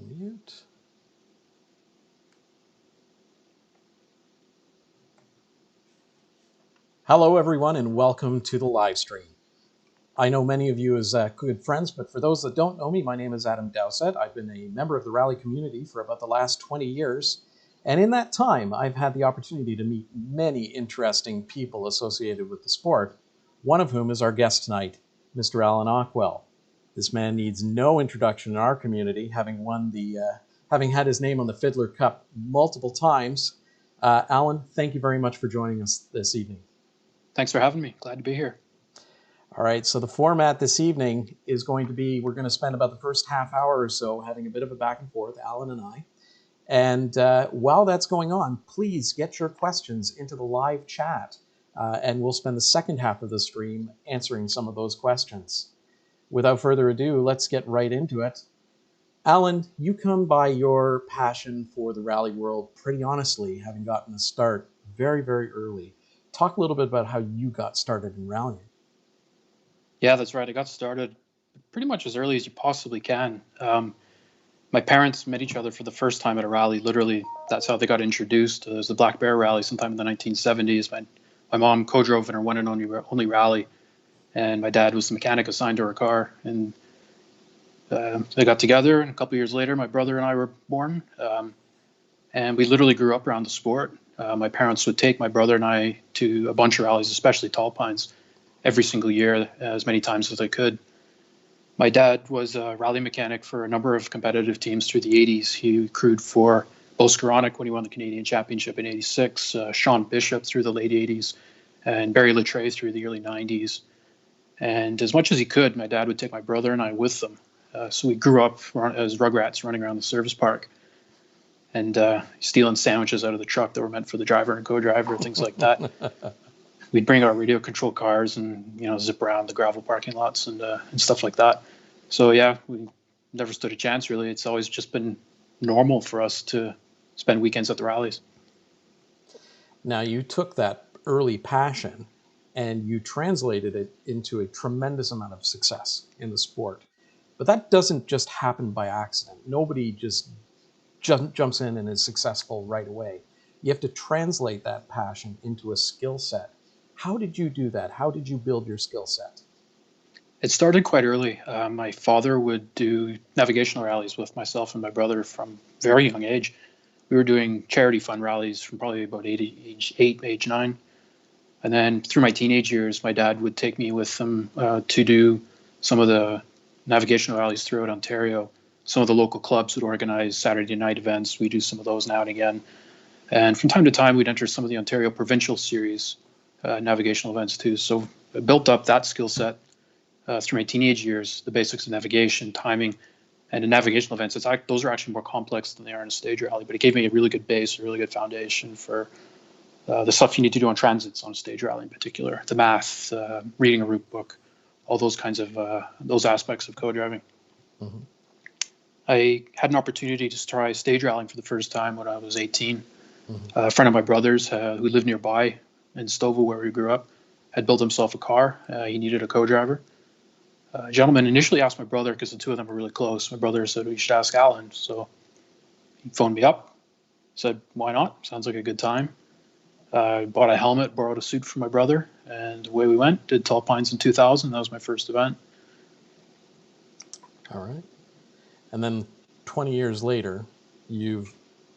Unmute. Hello, everyone, and welcome to the live stream. I know many of you as good friends, but for those that don't know me, my name is Adam Dowsett. I've been a member of the rally community for about the last 20 years. And in that time, I've had the opportunity to meet many interesting people associated with the sport, one of whom is our guest tonight, Mr. Alan Ockwell. This man needs no introduction in our community, having had his name on the Fiddler Cup multiple times. Alan, thank you very much for joining us this evening. Thanks for having me. Glad to be here. All right, so the format this evening is going to be, we're going to spend about the first half hour or so having a bit of a back and forth, Alan and I. And while that's going on, please get your questions into the live chat, and we'll spend the second half of the stream answering some of those questions. Without further ado, let's get right into it. Alan, you come by your passion for the rally world pretty honestly, having gotten a start very, very early. Talk a little bit about how you got started in rallying. Yeah, that's right. I got started pretty much as early as you possibly can. My parents met each other for the first time at a rally. Literally, that's how they got introduced. It was the Black Bear rally sometime in the 1970s. My mom co-drove in her one and only rally, and my dad was the mechanic assigned to her car. And they got together, and a couple of years later, my brother and I were born. And we literally grew up around the sport. My parents would take my brother and I to a bunch of rallies, especially Tall Pines, every single year, as many times as they could. My dad was a rally mechanic for a number of competitive teams through the 80s. He crewed for Bo Skoranek when he won the Canadian Championship in 86, Sean Bishop through the late 80s, and Barry Letray through the early 90s. And as much as he could, my dad would take my brother and I with them. So we grew up as rugrats running around the service park and stealing sandwiches out of the truck that were meant for the driver and co-driver, things like that. We'd bring our radio control cars and zip around the gravel parking lots and stuff like that. So yeah, we never stood a chance really. It's always just been normal for us to spend weekends at the rallies. Now you took that early passion and you translated it into a tremendous amount of success in the sport. But that doesn't just happen by accident. Nobody just jumps in and is successful right away. You have to translate that passion into a skill set. How did you do that? How did you build your skill set? It started quite early. My father would do navigational rallies with myself and my brother from a very young age. We were doing charity fund rallies from probably about age 8, age 9. And then through my teenage years, my dad would take me with him to do some of the navigational rallies throughout Ontario. Some of the local clubs would organize Saturday night events. We do some of those now and again. And from time to time, we'd enter some of the Ontario Provincial Series navigational events too. So I built up that skill set through my teenage years, the basics of navigation, timing, and in navigational events. Those are actually more complex than they are in a stage rally, but it gave me a really good base, a really good foundation for the stuff you need to do on transits on a stage rally in particular, the math, reading a route book, all those kinds of those aspects of co-driving. Mm-hmm. I had an opportunity to try stage rallying for the first time when I was 18. Mm-hmm. A friend of my brother's who lived nearby in Stouffville, where we grew up, had built himself a car. He needed a co-driver. A gentleman initially asked my brother, because the two of them were really close. My brother said, we should ask Alan. So he phoned me up, said, why not? Sounds like a good time. Bought a helmet, borrowed a suit from my brother, and away we went. Did Tall Pines in 2000. That was my first event. All right. And then 20 years later, you've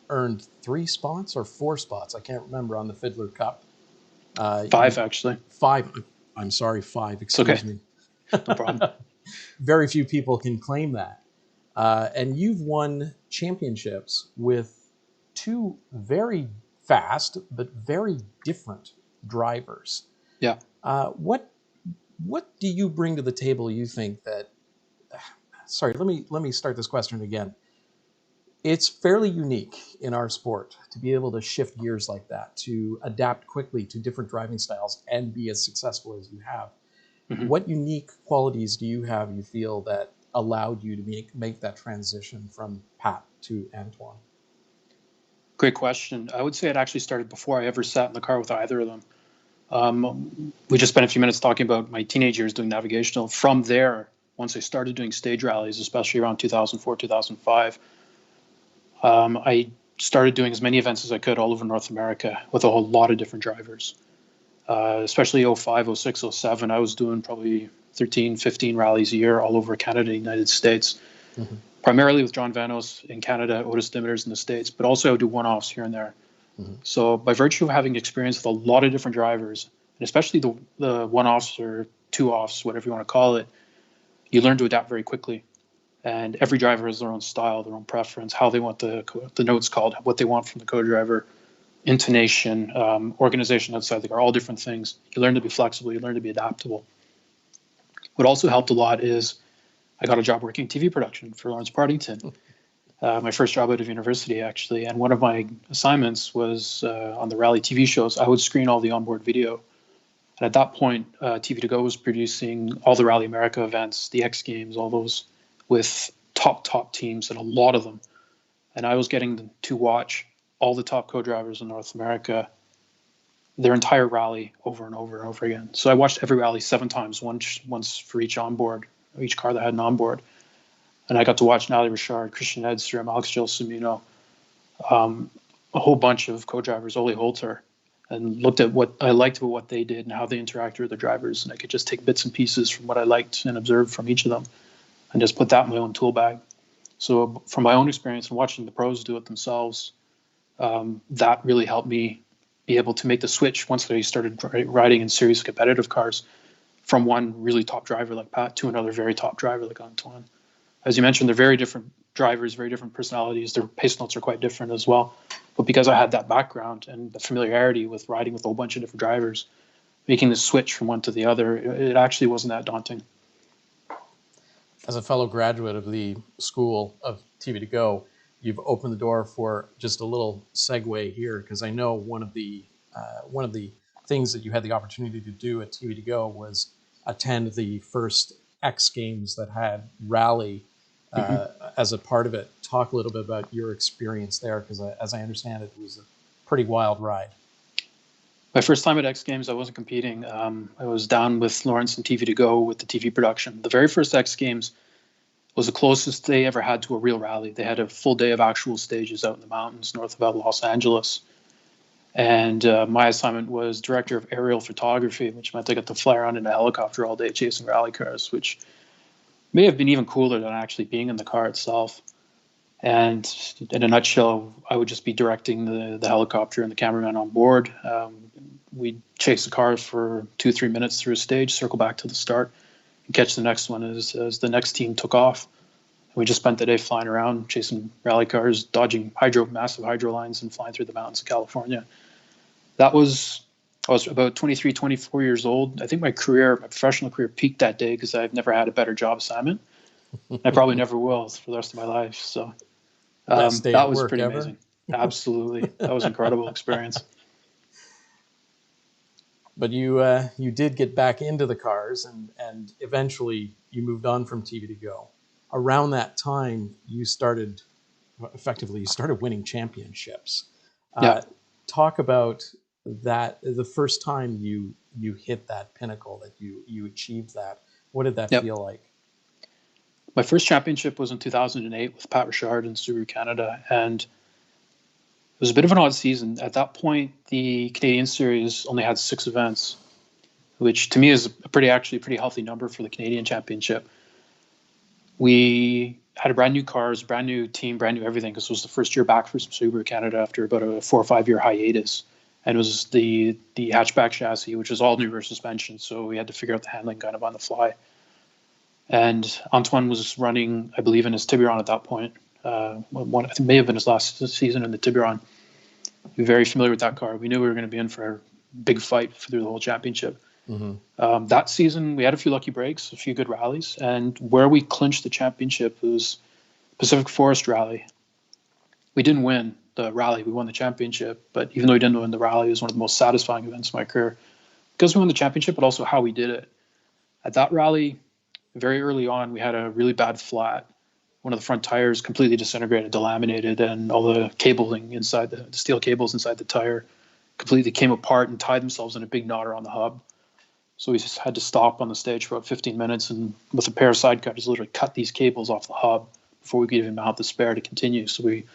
earned 3 spots or 4 spots. I can't remember on the Fiddler Cup. 5, actually. 5. I'm sorry, 5. Excuse me. No problem. Very few people can claim that. And you've won championships with 2 very fast but very different drivers. Yeah. What do you bring to the table, you think, that... Sorry, let me start this question again. It's fairly unique in our sport to be able to shift gears like that, to adapt quickly to different driving styles and be as successful as you have. Mm-hmm. What unique qualities do you have, you feel, that allowed you to make that transition from Pat to Antoine? Great question. I would say it actually started before I ever sat in the car with either of them. We just spent a few minutes talking about my teenage years doing navigational. From there, once I started doing stage rallies, especially around 2004, 2005, I started doing as many events as I could all over North America with a whole lot of different drivers. Especially 05, 06, 07, I was doing probably 13, 15 rallies a year all over Canada and the United States, Mm-hmm. primarily with John Vanos in Canada, Otis Dimiters in the States, but also I would do one-offs here and there. Mm-hmm. So by virtue of having experience with a lot of different drivers, and especially the one-offs or two-offs, whatever you want to call it, you learn to adapt very quickly. And every driver has their own style, their own preference, how they want the notes called, what they want from the co-driver, intonation, organization outside the car, all different things. You learn to be flexible. You learn to be adaptable. What also helped a lot is I got a job working TV production for Lawrence Partington. My first job out of university, actually. And one of my assignments was on the rally TV shows. I would screen all the onboard video. And at that point, TV2Go was producing all the Rally America events, the X Games, all those with top teams, and a lot of them. And I was getting to watch all the top co-drivers in North America, their entire rally over and over and over again. So I watched every rally 7 times, once for each onboard, each car that had an onboard. And I got to watch Natalie Richard, Christian Edstrom, Alex Gilsomino, a whole bunch of co-drivers, Ole Holter, and looked at what I liked about what they did and how they interacted with the drivers. And I could just take bits and pieces from what I liked and observed from each of them and just put that in my own tool bag. So from my own experience and watching the pros do it themselves, that really helped me be able to make the switch once I started riding in serious competitive cars from one really top driver like Pat to another very top driver like Antoine. As you mentioned, they're very different drivers, very different personalities. Their pace notes are quite different as well. But because I had that background and the familiarity with riding with a whole bunch of different drivers, making the switch from one to the other, it actually wasn't that daunting. As a fellow graduate of the School of TV2Go, you've opened the door for just a little segue here, because I know one of the things that you had the opportunity to do at TV2Go was attend the first X Games that had rally as a part of it. Talk a little bit about your experience there, because as I understand it, it was a pretty wild ride. My first time at X Games, I wasn't competing. I was down with Lawrence and TV2Go with the TV production. The very first X Games was the closest they ever had to a real rally. They had a full day of actual stages out in the mountains north of Los Angeles. And my assignment was director of aerial photography, which meant I got to fly around in a helicopter all day chasing rally cars, which may have been even cooler than actually being in the car itself. And in a nutshell, I would just be directing the helicopter and the cameraman on board. We'd chase the car for 2-3 minutes through a stage, circle back to the start, and catch the next one as the next team took off. We just spent the day flying around, chasing rally cars, dodging massive hydro lines, and flying through the mountains of California. I was about 23, 24 years old. I think my professional career peaked that day because I've never had a better job assignment. I probably never will for the rest of my life. So that was pretty amazing. Absolutely. That was an incredible experience. But you did get back into the cars, and eventually you moved on from TV2Go. Around that time, you started winning championships. Yeah. Talk about that, the first time you hit that pinnacle, that you achieved that. What did that feel like? My first championship was in 2008 with Pat Richard and Subaru Canada, and it was a bit of an odd season. At that point, the Canadian Series only had 6 events, which to me is a pretty healthy number for the Canadian Championship. We had a brand new cars, brand new team, brand new everything, because it was the first year back for Subaru Canada after about a 4 or 5 year hiatus. And it was the hatchback chassis, which was all new rear suspension. So we had to figure out the handling kind of on the fly. And Antoine was running, I believe, in his Tiburon at that point. I think it may have been his last season in the Tiburon. We were very familiar with that car. We knew we were going to be in for a big fight through the whole championship. Mm-hmm. That season, we had a few lucky breaks, a few good rallies, and where we clinched the championship was Pacific Forest Rally. We didn't win the rally. We won the championship, but even though we didn't win the rally, it was one of the most satisfying events of my career because we won the championship, but also how we did it. At that rally, very early on, we had a really bad flat. One of the front tires completely disintegrated, delaminated, and all the cabling inside the steel cables inside the tire completely came apart and tied themselves in a big knot around the hub. So we just had to stop on the stage for about 15 minutes and with a pair of side cutters literally cut these cables off the hub before we could even mount the spare to continue. So the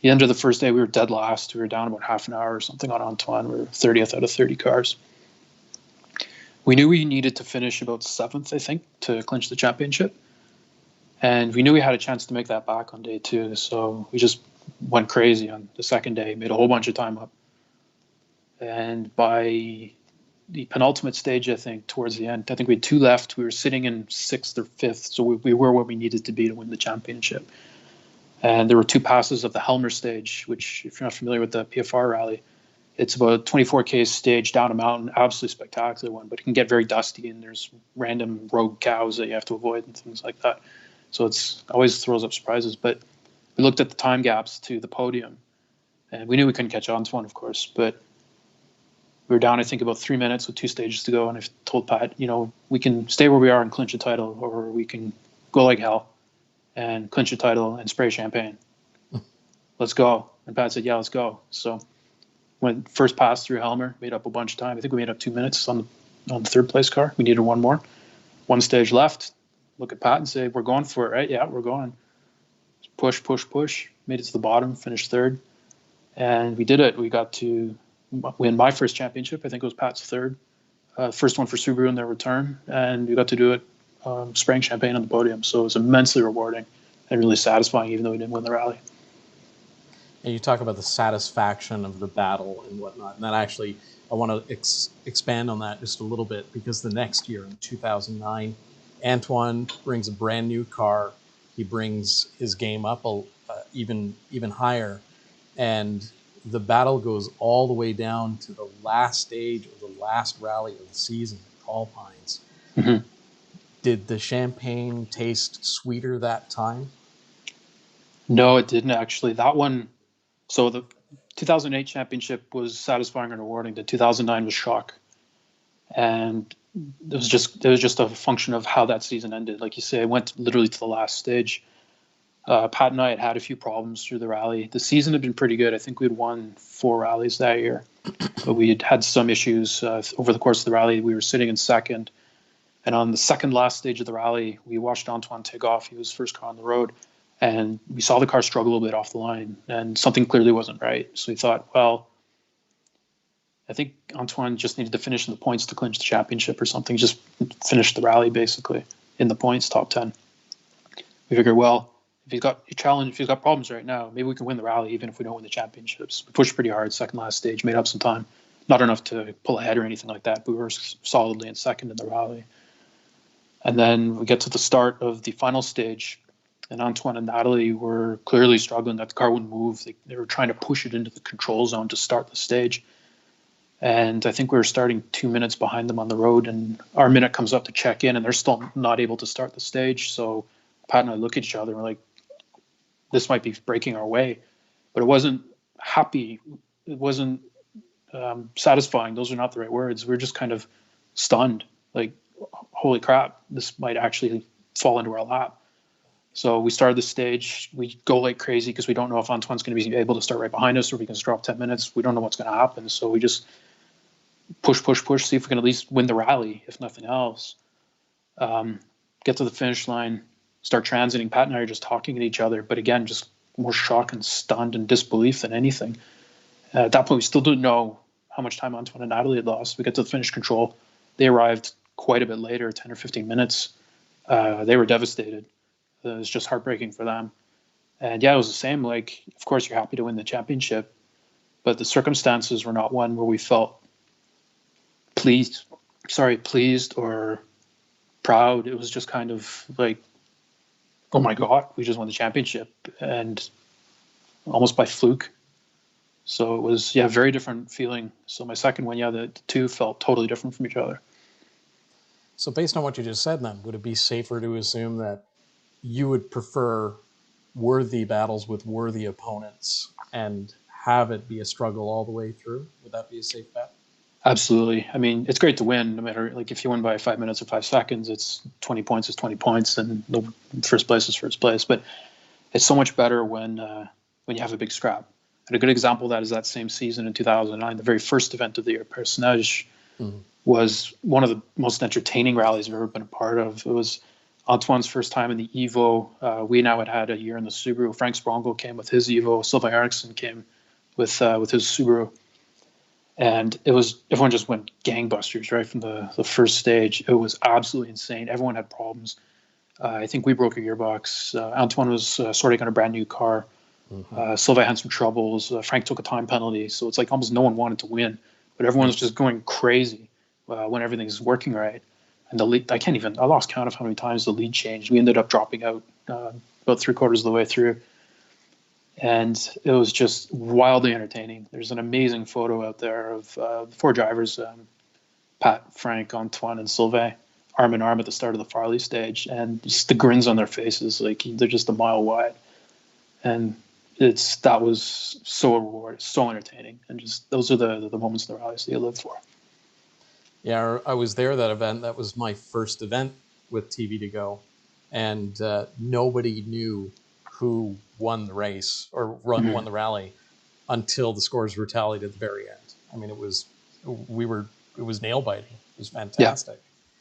end of the first day, we were dead last. We were down about half an hour or something on Antoine. We were 30th out of 30 cars. We knew we needed to finish about 7th, I think, to clinch the championship. And we knew we had a chance to make that back on day 2. So we just went crazy on the second day, made a whole bunch of time up. And by the penultimate stage, I think, towards the end, I think we had 2 left. We were sitting in 6th or 5th. So we were where we needed to be to win the championship. And there were 2 passes of the Helmer stage, which, if you're not familiar with the PFR rally, it's about a 24K stage down a mountain, absolutely spectacular one, but it can get very dusty and there's random rogue cows that you have to avoid and things like that. So it's always throws up surprises. But we looked at the time gaps to the podium and we knew we couldn't catch Antoine, of course, but we were down, I think, about 3 minutes with 2 stages to go. And I told Pat, we can stay where we are and clinch a title, or we can go like hell and clinch a title and spray champagne. Let's go. And Pat said, yeah, let's go. So went first pass through Helmer, made up a bunch of time. I think we made up 2 minutes on the 3rd place car. We needed 1 more. 1 stage left. Look at Pat and say, we're going for it, right? Yeah, we're going. Push. Made it to the bottom, finished 3rd. And we did it. We got to win my first championship. I think it was Pat's 3rd. First one for Subaru in their return. And we got to do it spraying champagne on the podium. So it was immensely rewarding and really satisfying, even though we didn't win the rally. And you talk about the satisfaction of the battle and whatnot. And that actually, I want to expand on that just a little bit, because the next year, in 2009, Antoine brings a brand new car. He brings his game up even higher. And the battle goes all the way down to the last stage of the last rally of the season, Tall Pines. Mm-hmm. Did the champagne taste sweeter that time? No, it didn't actually. That one... So the 2008 championship was satisfying and rewarding. The 2009 was shock. And it was just a function of how that season ended. Like you say, it went literally to the last stage. Pat and I had a few problems through the rally. The season had been pretty good. I think we had won 4 rallies that year. But we had some issues over the course of the rally. We were sitting in 2nd. And on the 2nd last stage of the rally, we watched Antoine take off. He was first car on the road. And we saw the car struggle a little bit off the line, and something clearly wasn't right. So we thought, well, I think Antoine just needed to finish in the points to clinch the championship or something, just finish the rally basically in the points, top 10. We figured, well, if he's got problems right now, maybe we can win the rally even if we don't win the championships. We pushed pretty hard, 2nd last stage, made up some time. Not enough to pull ahead or anything like that, but we were solidly in 2nd in the rally. And then we get to the start of the final stage, and Antoine and Natalie were clearly struggling that the car wouldn't move. They were trying to push it into the control zone to start the stage. And I think we were starting 2 minutes behind them on the road, and our minute comes up to check in, and they're still not able to start the stage. So Pat and I look at each other and we're like, this might be breaking our way. But it wasn't happy. It wasn't satisfying. Those are not the right words. We were just kind of stunned. Like, holy crap, this might actually fall into our lap. So we started the stage. We go like crazy because we don't know if Antoine's going to be able to start right behind us or if we can drop 10 minutes. We don't know what's going to happen. So we just push, see if we can at least win the rally, if nothing else. Get to the finish line, start transiting. Pat and I are just talking to each other. But again, just more shock and stunned and disbelief than anything. At that point, we still didn't know how much time Antoine and Natalie had lost. We get to the finish control. They arrived quite a bit later, 10 or 15 minutes. They were devastated. It was just heartbreaking for them. And yeah, it was the same. Like, of course, you're happy to win the championship, but the circumstances were not one where we felt pleased or proud. It was just kind of like, oh my God, we just won the championship, and almost by fluke. So it was, yeah, very different feeling. So my second one, yeah, the two felt totally different from each other. So based on what you just said then, would it be safer to assume that you would prefer worthy battles with worthy opponents and have it be a struggle all the way through? Would that be a safe bet? Absolutely. I mean, it's great to win, no matter, like, if you win by 5 minutes or 5 seconds, it's 20 points is 20 points, and the first place is first place. But it's so much better when you have a big scrap. And a good example of that is that same season in 2009, the very first event of the year, Paris-Neige, was one of the most entertaining rallies I've ever been a part of. It was Antoine's first time in the Evo. We now had a year in the Subaru. Frank Sprongo came with his Evo. Sylvain Eriksson came with his Subaru. And it was, everyone just went gangbusters right from the first stage. It was absolutely insane. Everyone had problems. I think we broke a gearbox. Antoine was sorting on a brand new car. Sylvain had some troubles. Frank took a time penalty. So it's like almost no one wanted to win, but everyone was just going crazy when everything's working right. And the lead, I lost count of how many times the lead changed. We ended up dropping out about 3/4 of the way through. And it was just wildly entertaining. There's an amazing photo out there of the four drivers, Pat, Frank, Antoine, and Sylvain, arm in arm at the start of the Farley stage. And just the grins on their faces, like they're just a mile wide. And that was so rewarding, so entertaining. And just those are the moments in the rallies that you live for. Yeah, I was there that event. That was my first event with TV to Go, and nobody knew who won the race or won the rally until the scores were tallied at the very end. I mean, it was nail biting. It was fantastic.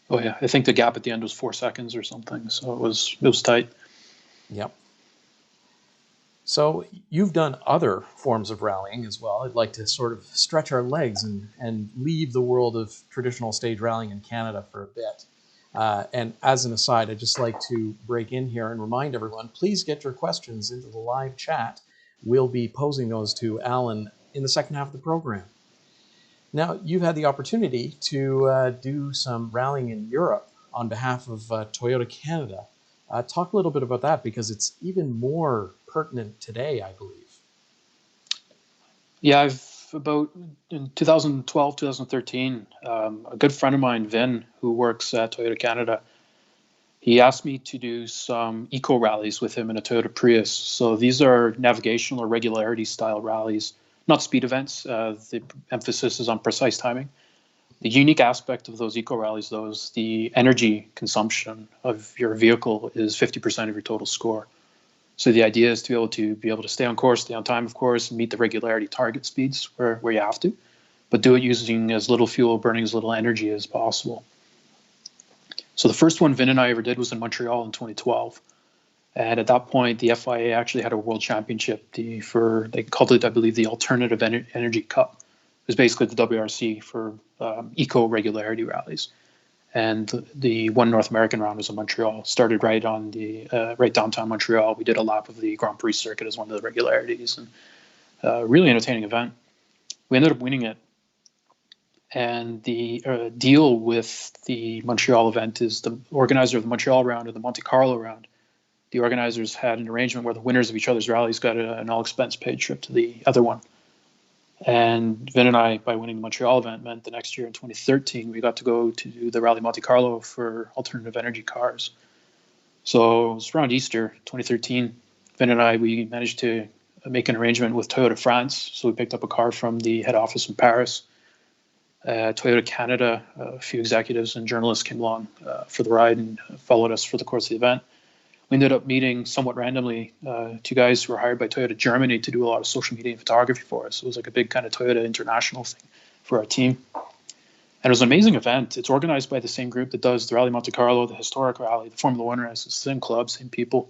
Yeah. Oh yeah, I think the gap at the end was 4 seconds or something, so it was tight. Yep. So you've done other forms of rallying as well. I'd like to sort of stretch our legs and leave the world of traditional stage rallying in Canada for a bit. And as an aside, I'd just like to break in here and remind everyone, please get your questions into the live chat. We'll be posing those to Alan in the second half of the program. Now, you've had the opportunity to do some rallying in Europe on behalf of Toyota Canada. Talk a little bit about that, because it's even more pertinent today, I believe. Yeah, in 2012, 2013, a good friend of mine, Vin, who works at Toyota Canada, he asked me to do some eco rallies with him in a Toyota Prius. So these are navigational or regularity style rallies, not speed events. The emphasis is on precise timing. The unique aspect of those eco rallies, though, is the energy consumption of your vehicle is 50% of your total score. So the idea is to be able to stay on course, stay on time, of course, and meet the regularity target speeds where you have to, but do it using as little fuel, burning as little energy as possible. So the first one Vin and I ever did was in Montreal in 2012. And at that point, the FIA actually had a world championship they called it, I believe, the Alternative Energy Cup. It was basically the WRC for eco regularity rallies. And the one North American round was in Montreal. Started right downtown Montreal. We did a lap of the Grand Prix circuit as one of the regularities, and really entertaining event. We ended up winning it. And the deal with the Montreal event is the organizer of the Montreal round and the Monte Carlo round. The organizers had an arrangement where the winners of each other's rallies got an all-expense paid trip to the other one. And Vin and I, by winning the Montreal event, meant the next year in 2013, we got to go to do the Rally Monte Carlo for alternative energy cars. So it was around Easter 2013. Vin and I, we managed to make an arrangement with Toyota France. So we picked up a car from the head office in Paris. Toyota Canada, a few executives and journalists came along for the ride and followed us for the course of the event. We ended up meeting somewhat randomly two guys who were hired by Toyota Germany to do a lot of social media and photography for us. It was like a big kind of Toyota international thing for our team. And it was an amazing event. It's organized by the same group that does the Rally Monte Carlo, the Historic Rally, the Formula One race. It's the same club, same people.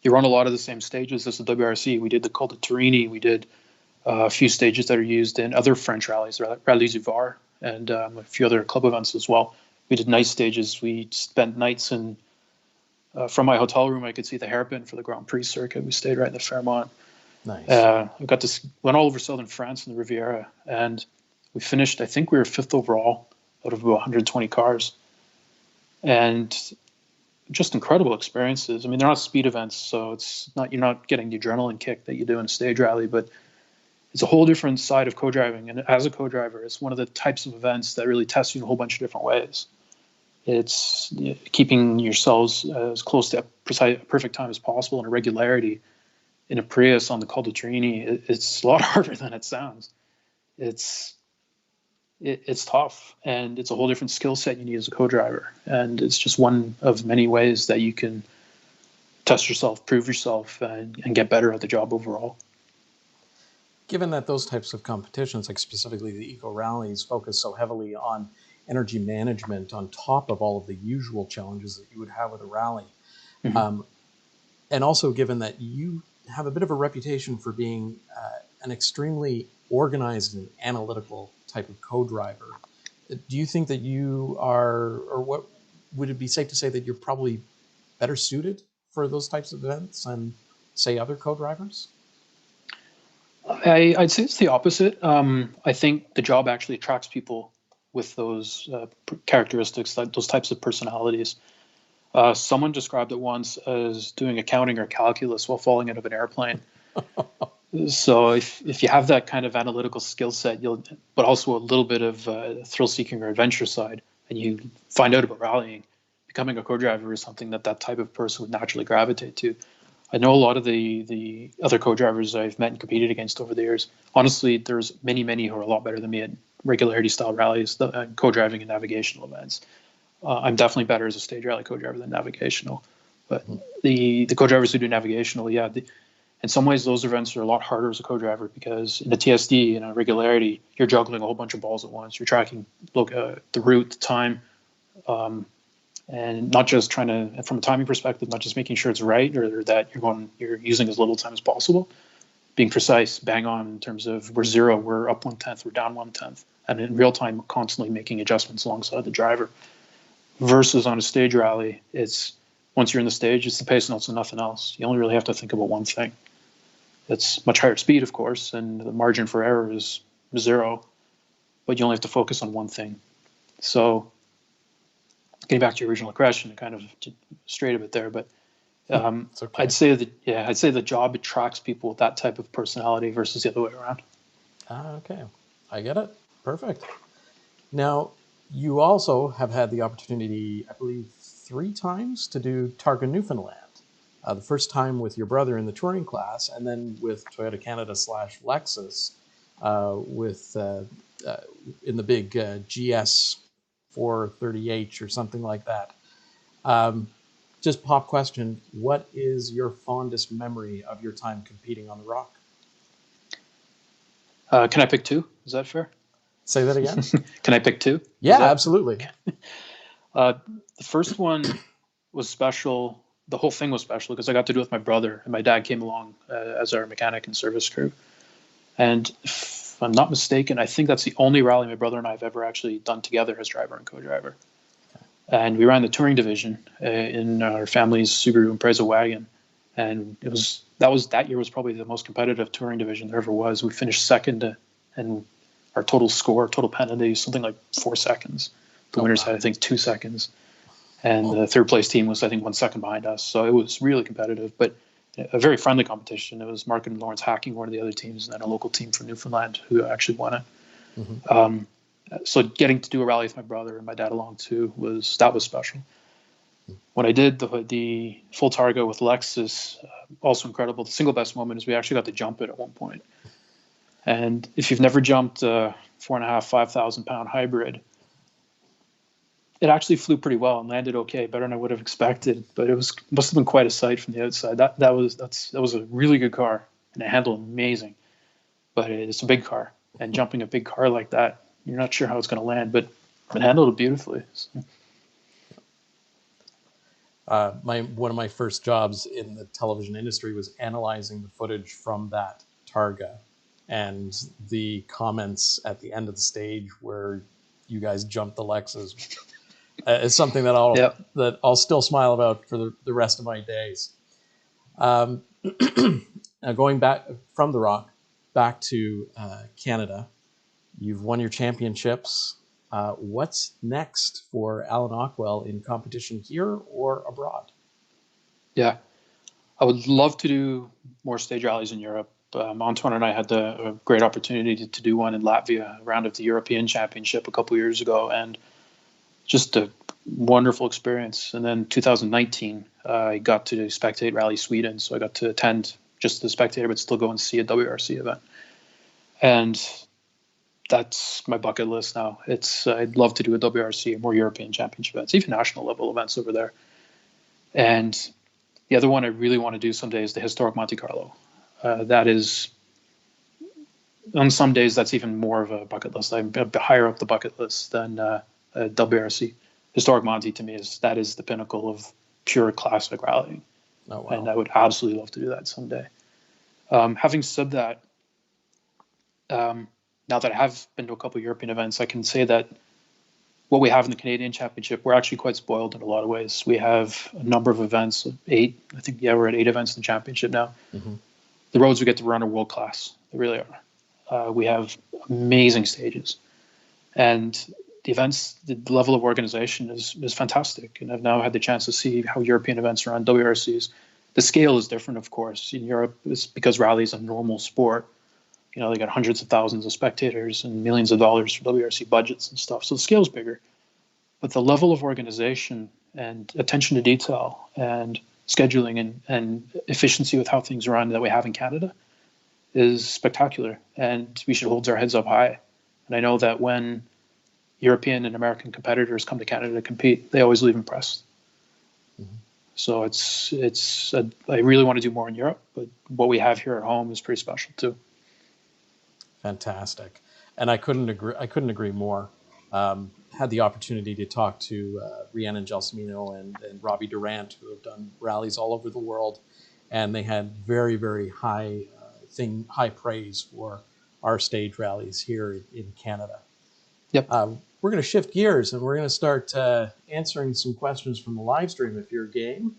You run a lot of the same stages as the WRC. We did the Col de Turini. We did a few stages that are used in other French rallies, Rally du Var, and a few other club events as well. We did night stages. We spent nights in from my hotel room, I could see the hairpin for the Grand Prix circuit. We stayed right in the Fairmont. Nice. We went all over southern France and the Riviera, and we finished. I think we were 5th overall out of about 120 cars, and just incredible experiences. I mean, they're not speed events, so you're not getting the adrenaline kick that you do in a stage rally, but it's a whole different side of co-driving. And as a co-driver, it's one of the types of events that really tests you in a whole bunch of different ways. It's keeping yourselves as close to a perfect time as possible and a regularity in a Prius on the Col de Turini. It's a lot harder than it sounds. It's tough, and it's a whole different skill set you need as a co-driver. And it's just one of many ways that you can test yourself, prove yourself, and get better at the job overall. Given that those types of competitions, like specifically the eco rallies, focus so heavily on energy management on top of all of the usual challenges that you would have with a rally. Mm-hmm. And also given that you have a bit of a reputation for being an extremely organized and analytical type of co-driver, do you think that you are, or what would it be safe to say that you're probably better suited for those types of events than, say, other co-drivers? I'd say it's the opposite. I think the job actually attracts people with those characteristics, those types of personalities. Someone described it once as doing accounting or calculus while falling out of an airplane. So if you have that kind of analytical skill set, but also a little bit of thrill-seeking or adventure side, and you find out about rallying, becoming a co-driver is something that type of person would naturally gravitate to. I know a lot of the other co-drivers I've met and competed against over the years. Honestly, there's many who are a lot better than me at regularity style rallies, co-driving and navigational events. I'm definitely better as a stage rally co-driver than navigational. But the co-drivers who do navigational, yeah, in some ways those events are a lot harder as a co-driver because in the TSD and a regularity, you're juggling a whole bunch of balls at once. You're tracking the route, the time, and not just trying to, from a timing perspective, not just making sure it's right or that you're using as little time as possible, being precise, bang on in terms of we're zero, we're up 1/10, we're down 1/10, and in real time, constantly making adjustments alongside the driver. Versus on a stage rally, it's once you're in the stage, it's the pace notes and nothing else. You only really have to think about one thing. It's much higher speed, of course, and the margin for error is zero, but you only have to focus on one thing. So getting back to your original question, kind of straight a bit there, but Okay. I'd say the job attracts people with that type of personality versus the other way around. Okay, I get it. Perfect. Now, you also have had the opportunity, I believe, 3 times to do Targa Newfoundland. The first time with your brother in the touring class, and then with Toyota Canada / Lexus in the big GS 430H or something like that. Just pop question, what is your fondest memory of your time competing on the Rock? Can I pick 2? Is that fair? Say that again? Can I pick 2? Yeah, absolutely. The first one was special. The whole thing was special because I got to do it with my brother, and my dad came along as our mechanic and service crew. And if I'm not mistaken, I think that's the only rally my brother and I have ever actually done together as driver and co-driver. And we ran the touring division in our family's Subaru Impreza wagon, and that year was probably the most competitive touring division there ever was. We finished second, and our total penalty, something like 4 seconds. The winners had, I think, 2 seconds. And the third place team was, I think, 1 second behind us. So it was really competitive, but a very friendly competition. It was Mark and Lawrence Hacking, one of the other teams, and then a local team from Newfoundland who actually won it. Mm-hmm. So getting to do a rally with my brother and my dad along too was special. When I did the full Targa with Lexus, also incredible. The single best moment is we actually got to jump it at one point. And if you've never jumped a 4.5-5,000 pound hybrid, it actually flew pretty well and landed okay, better than I would have expected. But must have been quite a sight from the outside. That was a really good car, and it handled amazing. But it's a big car, and jumping a big car like that, you're not sure how it's going to land, but it handled it beautifully. So. One of my first jobs in the television industry was analyzing the footage from that Targa, and the comments at the end of the stage where you guys jumped the Lexus is something that I'll still smile about for the rest of my days. Now going back from the Rock back to Canada, you've won your championships. What's next for Alan Ockwell in competition here or abroad? Yeah, I would love to do more stage rallies in Europe. Antoine and I had a great opportunity to do one in Latvia, a round of the European Championship a couple of years ago, and just a wonderful experience. And then 2019, I got to spectate Rally Sweden, so I got to attend just the spectator, but still go and see a WRC event. And that's my bucket list now. I'd love to do a WRC, more European Championship events, even national level events over there. And the other one I really want to do someday is the historic Monte Carlo. That is, on some days, that's even more of a bucket list. I'm higher up the bucket list than WRC. Historic Monte to me is the pinnacle of pure classic rallying. Oh, wow. And I would absolutely love to do that someday. Having said that, now that I have been to a couple of European events, I can say that what we have in the Canadian Championship, we're actually quite spoiled in a lot of ways. We have a number of events, 8. I think, we're at 8 events in the championship now. Mm-hmm. The roads we get to run are world class. They really are. We have amazing stages. And the events, the level of organization is fantastic. And I've now had the chance to see how European events run, WRCs. The scale is different, of course. In Europe, it's because rally is a normal sport. They got hundreds of thousands of spectators and millions of dollars for WRC budgets and stuff. So the scale's bigger. But the level of organization and attention to detail and scheduling and efficiency with how things run that we have in Canada is spectacular. And we should hold our heads up high. And I know that when European and American competitors come to Canada to compete, they always leave impressed. Mm-hmm. So I really want to do more in Europe, but what we have here at home is pretty special too. Fantastic, and I couldn't agree more. Had the opportunity to talk to Rhiannon Gelsomino and Robbie Durant, who have done rallies all over the world, and they had very, very high praise for our stage rallies here in Canada. Yep. We're going to shift gears, and we're going to start answering some questions from the live stream if you're game.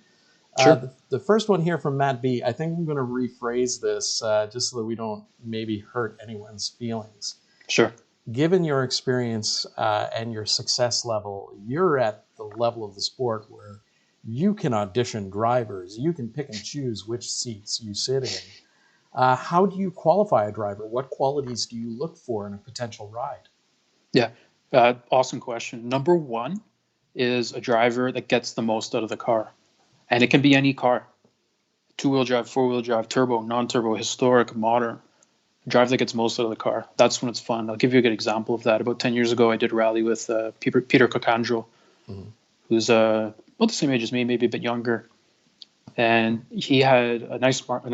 Sure. The first one here from Matt B. I think I'm going to rephrase this just so that we don't maybe hurt anyone's feelings. Sure. Given your experience and your success level, you're at the level of the sport where you can audition drivers. You can pick and choose which seats you sit in. How do you qualify a driver? What qualities do you look for in a potential ride? Yeah, awesome question. Number one is a driver that gets the most out of the car. And it can be any car, 2-wheel drive, 4-wheel drive, turbo, non-turbo, historic, modern. Drive that gets most out of the car. That's when it's fun. I'll give you a good example of that. About 10 years ago, I did a rally with Peter Cocandro, who's about the same age as me, maybe a bit younger. And he had a nice Mark III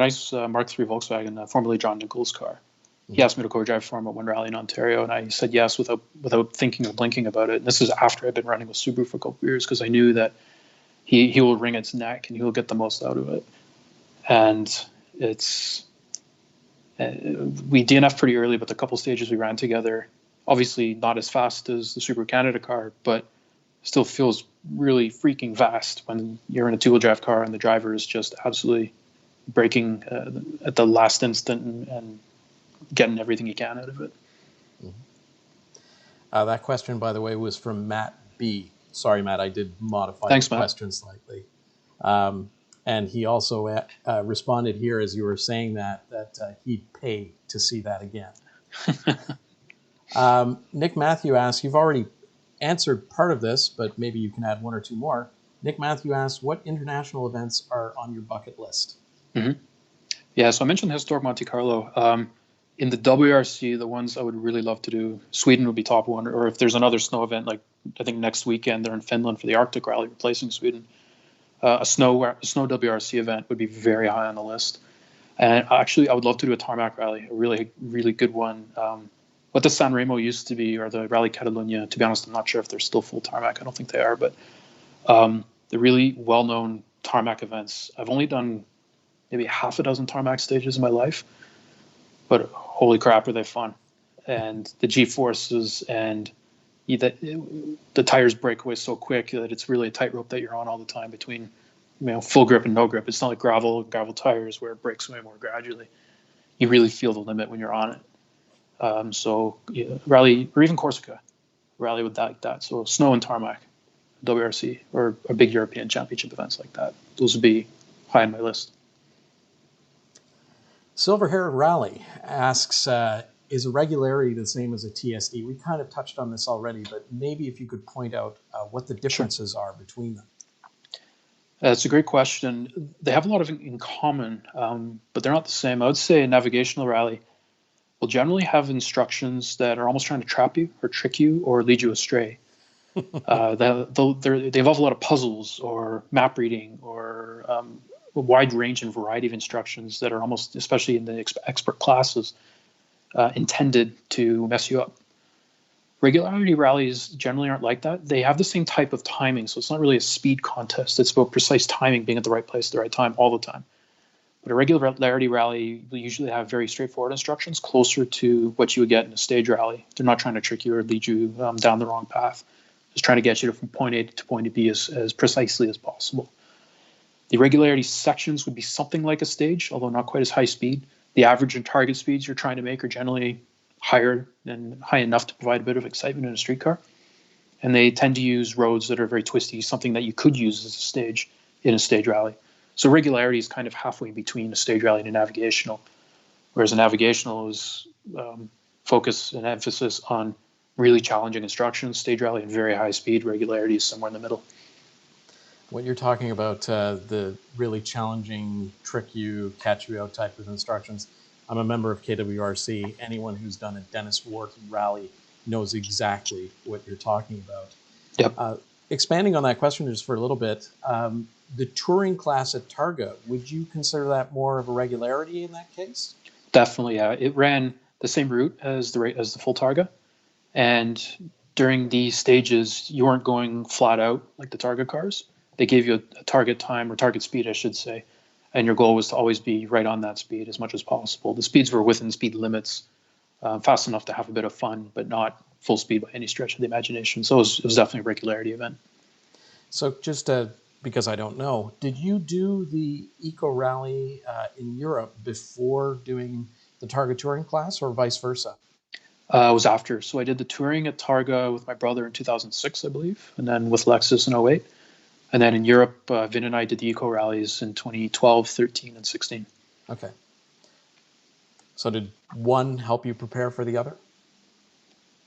Volkswagen, formerly John Nichols car. He asked me to co-drive for him at one rally in Ontario, and I said yes without thinking or blinking about it. And this is after I'd been running with Subaru for a couple of years, because I knew that he will wring its neck and he will get the most out of it. And we DNF'd pretty early, but the couple stages we ran together, obviously not as fast as the Subaru Canada car, but still feels really freaking fast when you're in a 2-wheel drive car and the driver is just absolutely braking at the last instant and getting everything you can out of it. Mm-hmm. That question, by the way, was from Matt B. Sorry, Matt, I did modify the question slightly. And he also responded here as you were saying that he'd pay to see that again. Nick Matthew asks, you've already answered part of this, but maybe you can add one or two more. Nick Matthew asks, what international events are on your bucket list? Mm-hmm. Yeah, so I mentioned Historic Monte Carlo. In the WRC, the ones I would really love to do, Sweden would be top one, or if there's another snow event, like I think next weekend they're in Finland for the Arctic Rally, replacing Sweden. A snow WRC event would be very high on the list. And actually, I would love to do a tarmac rally, a really, really good one. What the San Remo used to be, or the Rally Catalunya, to be honest, I'm not sure if they're still full tarmac. I don't think they are, but the really well-known tarmac events, I've only done maybe half a dozen tarmac stages in my life, but holy crap, are they fun. And the G-forces and the tires break away so quick that it's really a tightrope that you're on all the time between full grip and no grip. It's not like gravel tires where it breaks away more gradually. You really feel the limit when you're on it. So rally, or even Corsica, rally with that. So snow and tarmac, WRC, or a big European championship events like that. Those would be high on my list. Silver Hair Rally asks, is irregularity the same as a TSD? We kind of touched on this already, but maybe if you could point out what the differences are between them. That's a great question. They have a lot of in common, but they're not the same. I would say a navigational rally will generally have instructions that are almost trying to trap you or trick you or lead you astray. They involve a lot of puzzles or map reading or a wide range and variety of instructions that are almost, especially in the expert classes, intended to mess you up. Regularity rallies generally aren't like that. They have the same type of timing, so it's not really a speed contest. It's about precise timing, being at the right place at the right time all the time. But a regularity rally will usually have very straightforward instructions, closer to what you would get in a stage rally. They're not trying to trick you or lead you down the wrong path. Just trying to get you from point A to point B as precisely as possible. The regularity sections would be something like a stage, although not quite as high speed. The average and target speeds you're trying to make are generally higher and high enough to provide a bit of excitement in a streetcar. And they tend to use roads that are very twisty, something that you could use as a stage in a stage rally. So regularity is kind of halfway between a stage rally and a navigational, whereas a navigational is focus and emphasis on really challenging instructions. Stage rally and very high speed. Regularity is somewhere in the middle. When you're talking about the really challenging, trick you, catch you out type of instructions, I'm a member of KWRC. Anyone who's done a Dennis Wharton rally knows exactly what you're talking about. Yep. Expanding on that question just for a little bit, the touring class at Targa, would you consider that more of a regularity in that case? Definitely, yeah. It ran the same route as the full Targa, and during these stages, you weren't going flat out like the Targa cars. They gave you a target time, or target speed, I should say, and your goal was to always be right on that speed as much as possible. The speeds were within speed limits, fast enough to have a bit of fun, but not full speed by any stretch of the imagination. So it was definitely a regularity event. So just because I don't know, did you do the Eco Rally in Europe before doing the Targa Touring class, or vice versa? It was after. So I did the touring at Targa with my brother in 2006, I believe, and then with Lexus in 08. And then in Europe, Vin and I did the Eco Rallies in 2012, 13, and 16. Okay. So did one help you prepare for the other?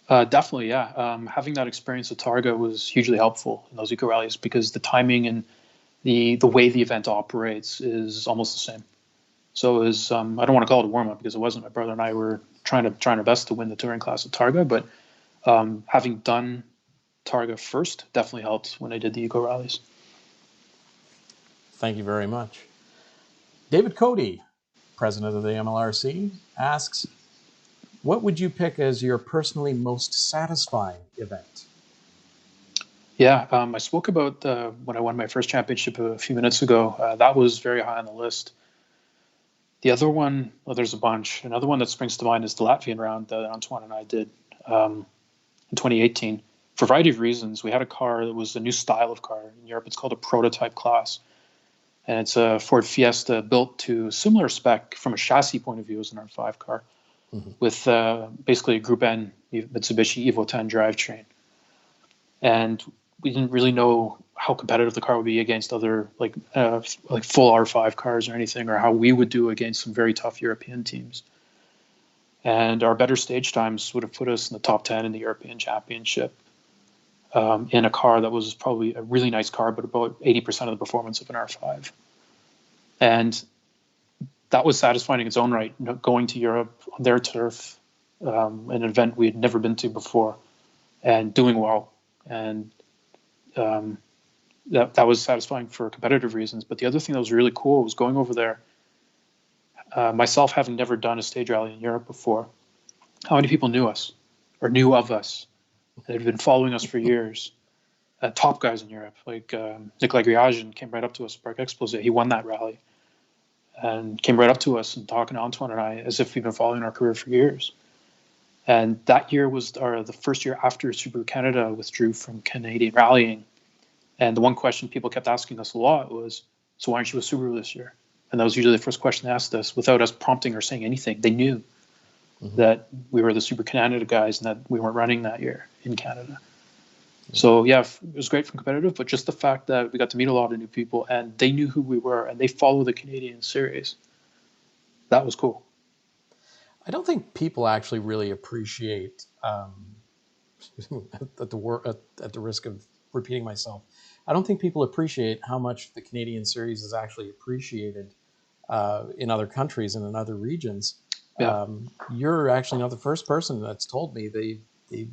Definitely, yeah. Having that experience at Targa was hugely helpful in those Eco Rallies, because the timing and the way the event operates is almost the same. So it was, I don't want to call it a warm-up, because it wasn't. My brother and I were trying our best to win the touring class at Targa, but having done Targa first definitely helped when I did the Eco Rallies. Thank you very much. David Cody, president of the MLRC, asks, what would you pick as your personally most satisfying event? Yeah, I spoke about when I won my first championship a few minutes ago. That was very high on the list. The other one, well, there's a bunch. Another one that springs to mind is the Latvian round that Antoine and I did in 2018. For a variety of reasons, we had a car that was a new style of car in Europe. It's called a prototype class. And it's a Ford Fiesta built to a similar spec from a chassis point of view as an R5 car, with basically a Group N Mitsubishi Evo 10 drivetrain. And we didn't really know how competitive the car would be against other like full R5 cars or anything, or how we would do against some very tough European teams. And our better stage times would have put us in the top 10 in the European Championship, in a car that was probably a really nice car, but about 80% of the performance of an R5. And that was satisfying in its own right, going to Europe on their turf, an event we had never been to before, and doing well. And that was satisfying for competitive reasons. But the other thing that was really cool was going over there, myself having never done a stage rally in Europe before, how many people knew us or knew of us that had been following us for years. Top guys in Europe, like Nikolai Griazhin came right up to us at Parc Exposé. He won that rally and came right up to us and talking to Antoine and I as if we've been following our career for years. And that year was the first year after Subaru Canada withdrew from Canadian rallying. And the one question people kept asking us a lot was, so why aren't you with Subaru this year? And that was usually the first question they asked us without us prompting or saying anything. They knew that we were the Subaru Canada guys and that we weren't running that year in Canada. So yeah, it was great from competitive, but just the fact that we got to meet a lot of new people and they knew who we were and they follow the Canadian series, that was cool. I don't think people actually really appreciate, at the risk of repeating myself, I don't think people appreciate how much the Canadian series is actually appreciated in other countries and in other regions. Yeah. You're actually not the first person that's told me they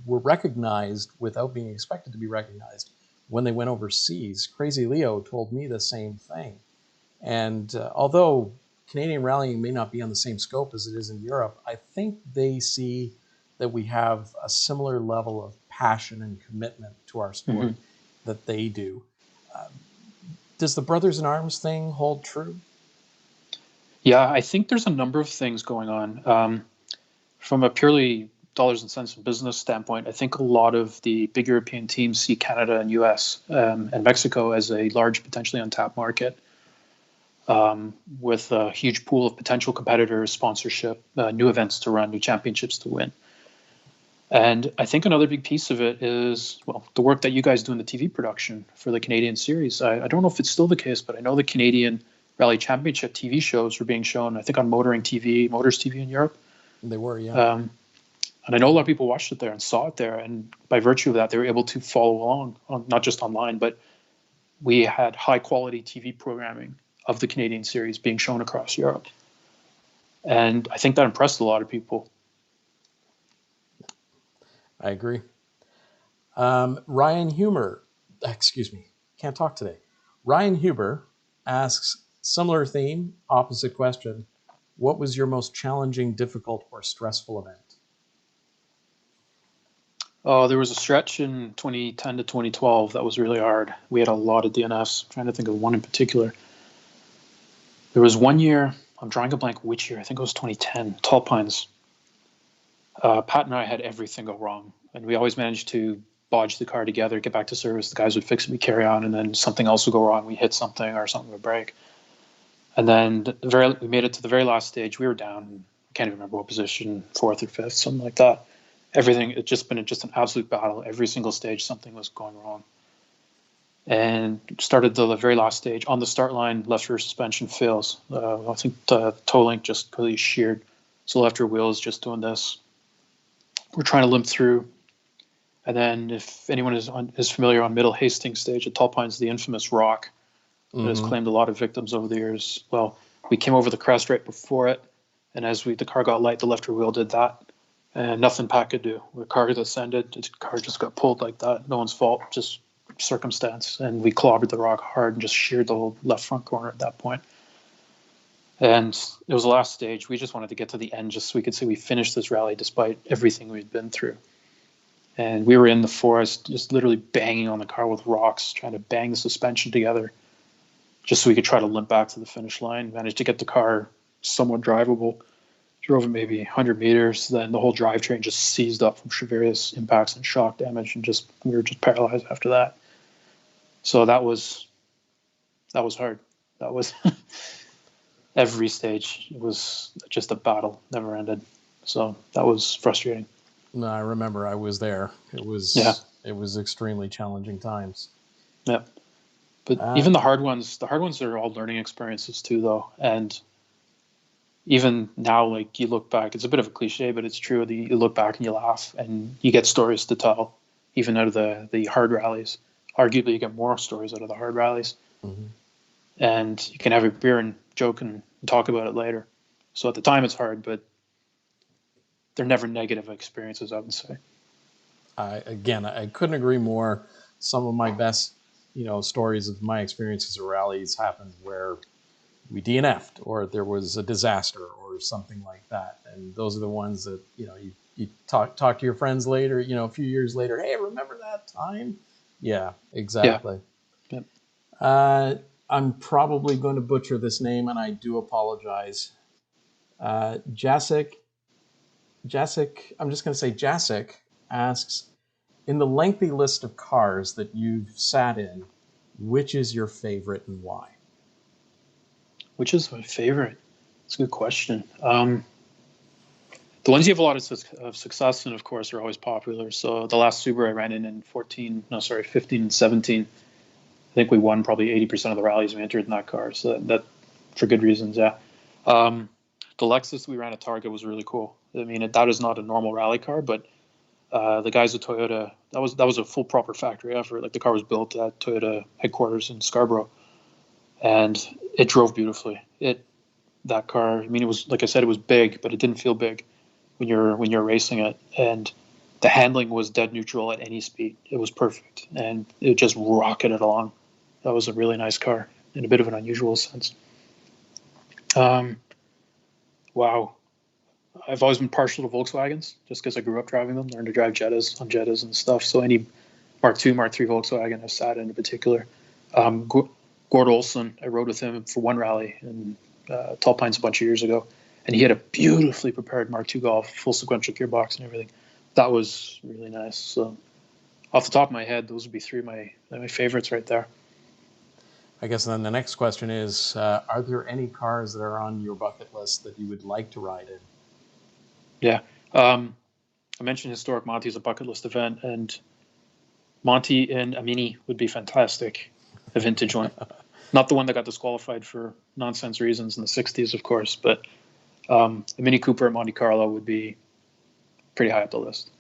were recognized without being expected to be recognized when they went overseas. Crazy Leo told me the same thing. And although Canadian rallying may not be on the same scope as it is in Europe, I think they see that we have a similar level of passion and commitment to our sport Mhm. that they do. Does the Brothers in Arms thing hold true? Yeah, I think there's a number of things going on. From a purely dollars and cents business standpoint, I think a lot of the big European teams see Canada and US and Mexico as a large, potentially untapped market with a huge pool of potential competitors, sponsorship, new events to run, new championships to win. And I think another big piece of it is, well, the work that you guys do in the TV production for the Canadian series. I don't know if it's still the case, but I know the Canadian Rally Championship TV shows were being shown, I think, on Motors TV in Europe. They were, yeah. And I know a lot of people watched it there and saw it there. And by virtue of that, they were able to follow along, not just online, but we had high quality TV programming of the Canadian series being shown across Europe. And I think that impressed a lot of people. I agree. Ryan Huber, can't talk today. Ryan Huber asks, similar theme, opposite question. What was your most challenging, difficult, or stressful event? Oh, there was a stretch in 2010 to 2012 that was really hard. We had a lot of DNFs. I'm trying to think of one in particular. There was one year, I'm drawing a blank which year, I think it was 2010, Tall Pines. Pat and I had everything go wrong, and we always managed to bodge the car together, get back to service, the guys would fix it, we carry on, and then something else would go wrong, we hit something or something would break. And then we made it to the very last stage. We were down, I can't even remember what position, fourth or fifth, something like that. Everything, it's just been just an absolute battle. Every single stage, something was going wrong. And started the very last stage. On the start line, left rear suspension fails. I think the toe link just completely sheared. So left rear wheel is just doing this. We're trying to limp through. And then if anyone is familiar on Middle Hastings stage at Tall Pines, the infamous rock that has claimed a lot of victims over the years. Well, we came over the crest right before it. And as the car got light, the left rear wheel did that. And nothing Pat could do. The car descended, the car just got pulled like that. No one's fault, just circumstance. And we clobbered the rock hard and just sheared the whole left front corner at that point. And it was the last stage. We just wanted to get to the end just so we could say we finished this rally despite everything we'd been through. And we were in the forest just literally banging on the car with rocks, trying to bang the suspension together just so we could try to limp back to the finish line. Managed to get the car somewhat drivable. Drove it maybe 100 meters, then the whole drivetrain just seized up from various impacts and shock damage, and we were just paralyzed after that. So that was hard. That was every stage. It was just a battle, never ended. So that was frustrating. No, I remember I was there. It was extremely challenging times. Yeah. But even the hard ones are all learning experiences too, though. And even now, like, you look back, it's a bit of a cliche, but it's true. You look back and you laugh and you get stories to tell, even out of the hard rallies. Arguably, you get more stories out of the hard rallies. Mm-hmm. And you can have a beer and joke and talk about it later. So at the time, it's hard, but they're never negative experiences, I would say. I couldn't agree more. Some of my best, stories of my experiences of rallies happened where we DNF'd or there was a disaster or something like that. And those are the ones that, you talk to your friends later, a few years later, hey, remember that time? Yeah, exactly. Yeah. I'm probably going to butcher this name and I do apologize. Jacek, I'm just going to say Jacek asks, in the lengthy list of cars that you've sat in, which is your favorite and why? Which is my favorite? That's a good question. The ones you have a lot of success in, of course, are always popular. So the last Subaru I ran in 15 and 17, I think we won probably 80% of the rallies we entered in that car. So that for good reasons, yeah. The Lexus we ran at Targa was really cool. I mean, that is not a normal rally car, but the guys at Toyota, that was a full proper factory effort. Like, the car was built at Toyota headquarters in Scarborough. And it drove beautifully. That car, I mean, it was, like I said, it was big, but it didn't feel big when you're racing it. And the handling was dead neutral at any speed. It was perfect, and it just rocketed along. That was a really nice car in a bit of an unusual sense. Wow. I've always been partial to Volkswagens just because I grew up driving them, learned to drive Jettas on Jettas and stuff. So any Mark II, Mark III Volkswagen I've sat in particular. Gord Olson, I rode with him for one rally in Tall Pines a bunch of years ago, and he had a beautifully prepared Mark II Golf, full sequential gearbox and everything. That was really nice. So off the top of my head, those would be three of my favorites right there. I guess then the next question is, are there any cars that are on your bucket list that you would like to ride in? Yeah. I mentioned Historic Monty as a bucket list event, and Monty in a Mini would be fantastic, a vintage one. Not the one that got disqualified for nonsense reasons in the 60s, of course, but a Mini Cooper at Monte Carlo would be pretty high up the list.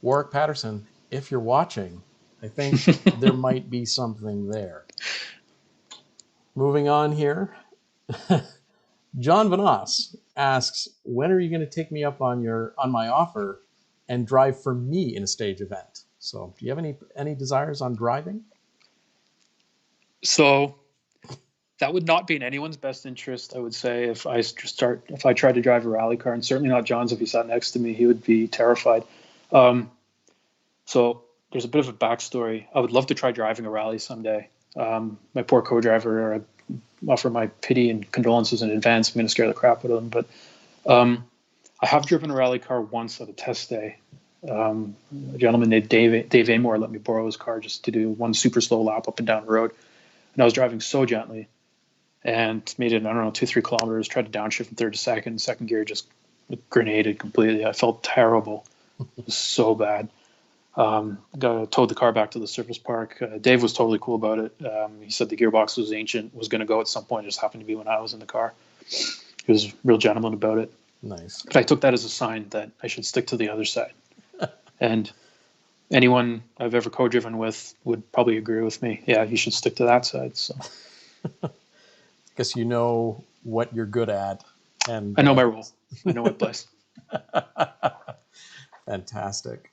Warwick Patterson, if you're watching, I think there might be something there. Moving on here. John Vanos asks, when are you going to take me up on my offer and drive for me in a stage event? So do you have any desires on driving? So that would not be in anyone's best interest, I would say, if I tried to drive a rally car, and certainly not John's. If he sat next to me, he would be terrified. So there's a bit of a backstory. I would love to try driving a rally someday. My poor co-driver, I offer my pity and condolences in advance. I'm going to scare the crap out of him. But I have driven a rally car once at a test day. A gentleman named Dave Amore let me borrow his car just to do one super slow lap up and down the road. And I was driving so gently and made it, 2-3 kilometers, tried to downshift from third to second gear, just grenaded completely. I felt terrible. It was so bad. Towed the car back to the service park. Dave was totally cool about it. He said the gearbox was ancient, was going to go at some point. It just happened to be when I was in the car. He was a real gentleman about it. Nice. But I took that as a sign that I should stick to the other side. And anyone I've ever co-driven with would probably agree with me. Yeah, you should stick to that side. So, guess you know what you're good at, and I know my role. I know my place. Fantastic.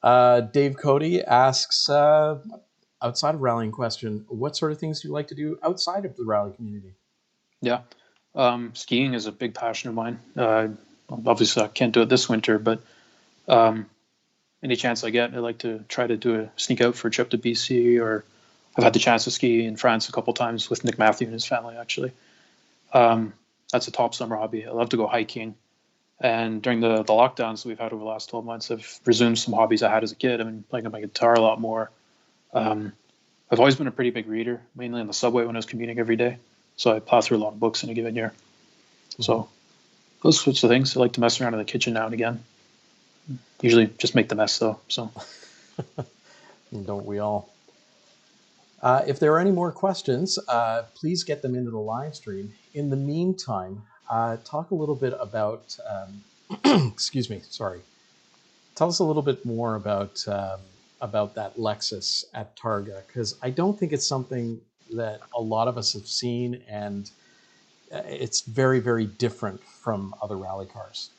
Dave Cody asks, outside of rallying question, what sort of things do you like to do outside of the rally community? Yeah. Skiing is a big passion of mine. Obviously, I can't do it this winter, but any chance I get, I like to try to sneak out for a trip to BC, or I've had the chance to ski in France a couple of times with Nick Matthew and his family, actually. That's a top summer hobby. I love to go hiking. And during the lockdowns that we've had over the last 12 months, I've resumed some hobbies I had as a kid. I've been playing my guitar a lot more. I've always been a pretty big reader, mainly on the subway when I was commuting every day. So I plow through a lot of books in a given year. So those sorts of things. I like to mess around in the kitchen now and again. Usually just make the mess, though. So don't we all? If there are any more questions, please get them into the live stream. In the meantime, talk a little bit about, excuse me, sorry. Tell us a little bit more about that Lexus at Targa, because I don't think it's something that a lot of us have seen, and it's very, very different from other rally cars.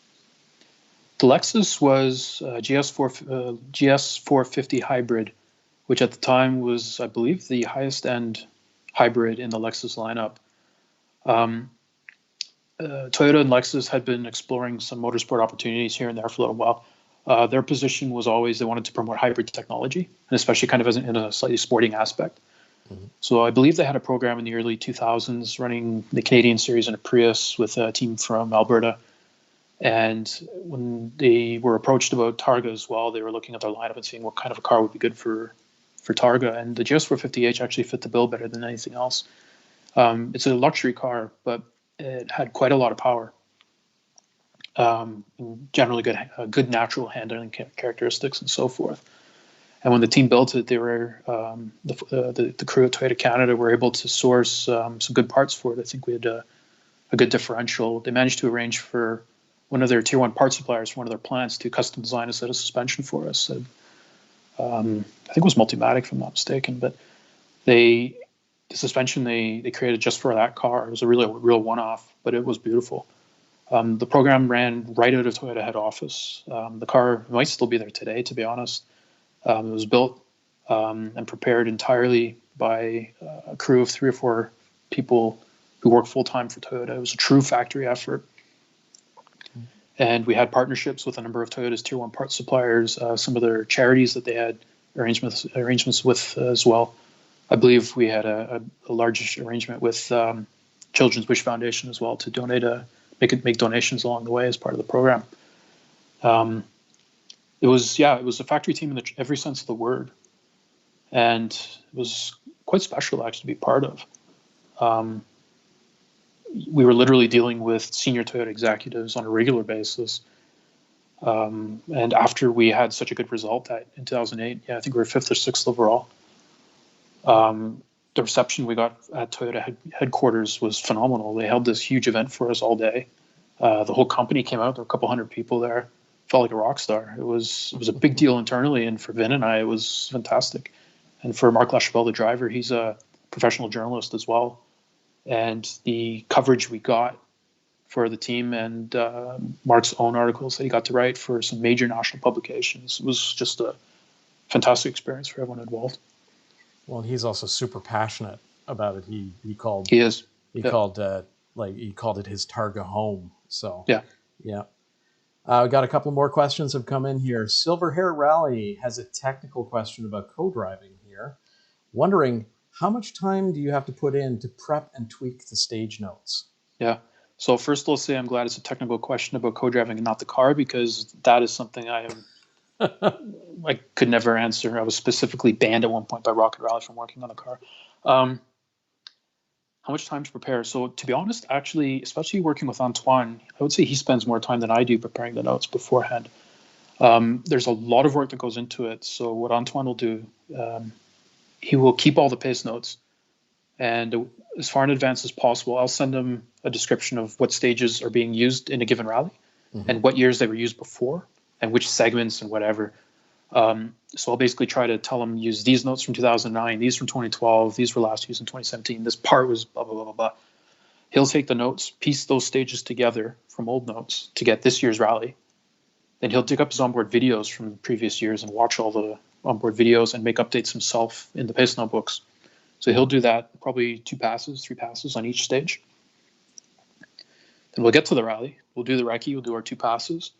The Lexus was GS450 hybrid, which at the time was, I believe, the highest end hybrid in the Lexus lineup. Toyota and Lexus had been exploring some motorsport opportunities here and there for a little while. Their position was always they wanted to promote hybrid technology, and especially kind of in a slightly sporting aspect. Mm-hmm. So I believe they had a program in the early 2000s running the Canadian Series in a Prius with a team from Alberta. And when they were approached about Targa as well, they were looking at their lineup and seeing what kind of a car would be good for Targa. And the GS450H actually fit the bill better than anything else. It's a luxury car, but it had quite a lot of power. Generally good natural handling characteristics and so forth. And when the team built it, they were the crew at Toyota Canada were able to source some good parts for it. I think we had a good differential. They managed to arrange for one of their tier one part suppliers from one of their plants to custom design a set of suspension for us. I think it was Multimatic, if I'm not mistaken, but the suspension they created just for that car, it was a real one-off, but it was beautiful. The program ran right out of Toyota head office. The car might still be there today, to be honest. It was built and prepared entirely by a crew of 3 or 4 people who work full-time for Toyota. It was a true factory effort. And we had partnerships with a number of Toyota's tier one parts suppliers, some of their charities that they had arrangements with as well. I believe we had a large arrangement with Children's Wish Foundation as well to donate make donations along the way as part of the program. It was a factory team in every sense of the word, and it was quite special actually to be part of. We were literally dealing with senior Toyota executives on a regular basis. And after we had such a good result in 2008, I think we were 5th or 6th overall. The reception we got at Toyota headquarters was phenomenal. They held this huge event for us all day. The whole company came out. There were a couple hundred people there. Felt like a rock star. It was a big deal internally, and for Vin and I, it was fantastic. And for Marc Lachapelle, the driver, he's a professional journalist as well. And the coverage we got for the team and Mark's own articles that he got to write for some major national publications was just a fantastic experience for everyone involved. Well, he's also super passionate about it. He called he called it his Targa home. So yeah. We got a couple more questions have come in here. Silver Hair Rally has a technical question about co-driving here, wondering how much time do you have to put in to prep and tweak the stage notes? Yeah. So first, I'll say I'm glad it's a technical question about co-driving and not the car, because that is something I could never answer. I was specifically banned at one point by Rocket Rally from working on the car. How much time to prepare? So to be honest, actually, especially working with Antoine, I would say he spends more time than I do preparing the notes beforehand. There's a lot of work that goes into it. So what Antoine will do, he will keep all the pace notes, and as far in advance as possible, I'll send him a description of what stages are being used in a given rally, and what years they were used before, and which segments and whatever. So I'll basically try to tell him, use these notes from 2009, these from 2012, these were last used in 2017, this part was blah, blah, blah, blah, blah. He'll take the notes, piece those stages together from old notes to get this year's rally. Then he'll dig up his onboard videos from previous years and watch all the onboard videos and make updates himself in the pace notebooks. So he'll do that probably 3 passes on each stage. Then we'll get to the rally. We'll do the recce. We'll do our 2 passes.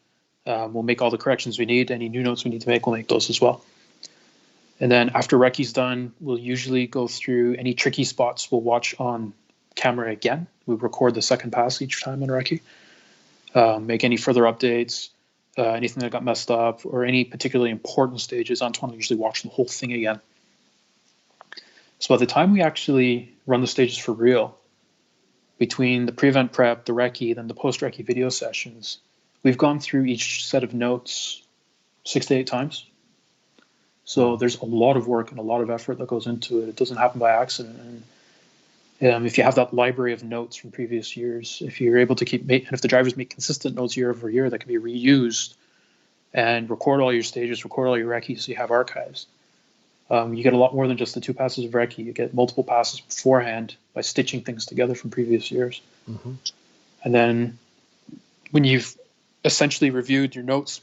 We'll make all the corrections we need. Any new notes we need to make, we'll make those as well. And then after recce's done, we'll usually go through any tricky spots. We'll watch on camera again. We record the second pass each time on recce. Make any further updates, anything that got messed up, or any particularly important stages. Antoine will usually watch the whole thing again. So by the time we actually run the stages for real, between the pre-event prep, the recce, then the post-recce video sessions, we've gone through each set of notes 6 to 8 times. So there's a lot of work and a lot of effort that goes into it. It doesn't happen by accident. And if you have that library of notes from previous years, if you're able to and if the drivers make consistent notes year over year that can be reused, and record all your stages, record all your recce, so you have archives. You get a lot more than just the 2 passes of recce. You get multiple passes beforehand by stitching things together from previous years. And then when you've essentially reviewed your notes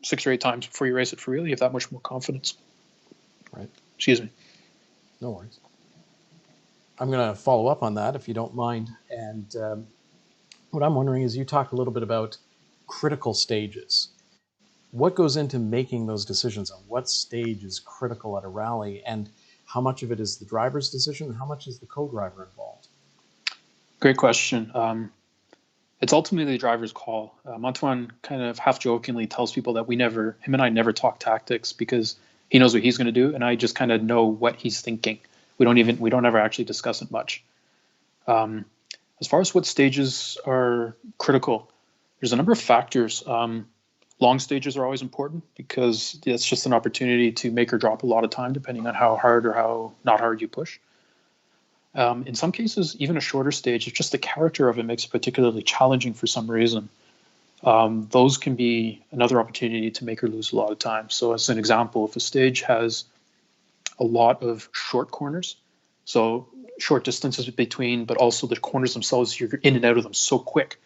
6 or 8 times before you race it for real, you have that much more confidence. Right. Excuse me. No worries. I'm going to follow up on that if you don't mind. And what I'm wondering is, you talked a little bit about critical stages. What goes into making those decisions on what stage is critical at a rally, and how much of it is the driver's decision and how much is the co-driver involved? Great question. It's ultimately the driver's call. Antoine kind of half jokingly tells people that him and I never talk tactics, because he knows what he's going to do, and I just kind of know what he's thinking. We don't ever actually discuss it much. As far as what stages are critical, there's a number of factors. Long stages are always important, because it's just an opportunity to make or drop a lot of time, depending on how hard or how not hard you push. In some cases, even a shorter stage, if just the character of it makes it particularly challenging for some reason, those can be another opportunity to make or lose a lot of time. So as an example, if a stage has a lot of short corners, so short distances between, but also the corners themselves, you're in and out of them so quick.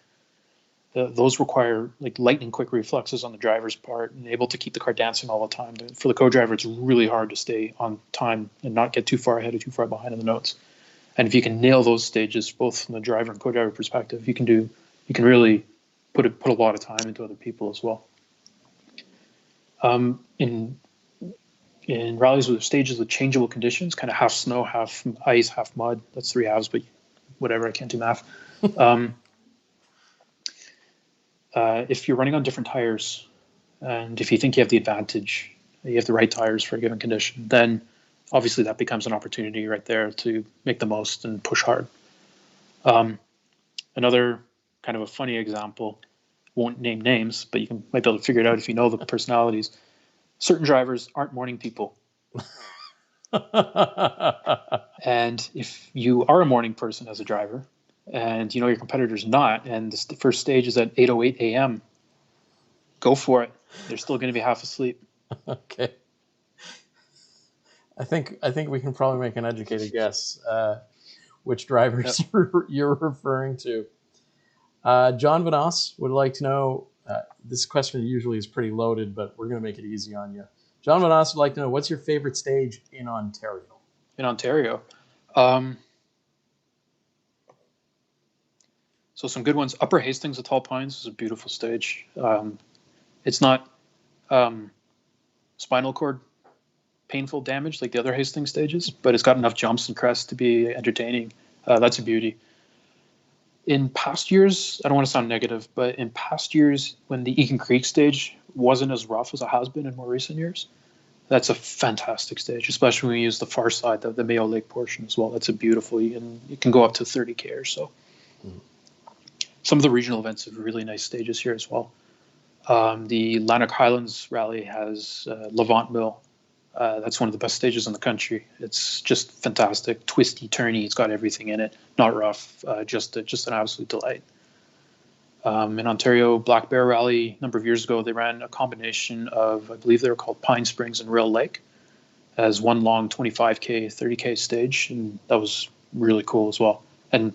Those require like lightning quick reflexes on the driver's part and able to keep the car dancing all the time. For the co-driver, it's really hard to stay on time and not get too far ahead or too far behind in the notes. And if you can nail those stages, both from the driver and co-driver perspective, you can really put a lot of time into other people as well. In rallies with stages with changeable conditions, kind of half snow, half ice, half mud. That's 3 halves, but whatever. I can't do math. If you're running on different tires, and if you think you have the advantage, you have the right tires for a given condition, then obviously that becomes an opportunity right there to make the most and push hard. Another kind of a funny example, won't name names, but you might be able to figure it out if you know the personalities. Certain drivers aren't morning people. And if you are a morning person as a driver, and you know your competitor's not, and the first stage is at 8:08 a.m., go for it. They're still going to be half asleep. Okay. I think we can probably make an educated guess which drivers you're referring to. John Vanas would like to know, this question usually is pretty loaded, but we're going to make it easy on you. John Vanas would like to know, what's your favorite stage in Ontario? In Ontario? So some good ones. Upper Hastings at Tall Pines is a beautiful stage. It's not spinal cord painful damage like the other Hastings stages, but it's got enough jumps and crests to be entertaining. That's a beauty. In past years, I don't want to sound negative, but in past years when the Eakin Creek stage wasn't as rough as it has been in more recent years, that's a fantastic stage, especially when we use the far side, the Mayo Lake portion as well. That's a beautiful, it can go up to 30K or so. Mm-hmm. Some of the regional events have really nice stages here as well. The Lanark Highlands Rally has Levant Mill. That's one of the best stages in the country. It's just fantastic, twisty, turny. It's got everything in it. Not rough, just an absolute delight. In Ontario, Black Bear Rally, a number of years ago, they ran a combination of, I believe they were called Pine Springs and Rail Lake, as one long 25K, 30K stage, and that was really cool as well. And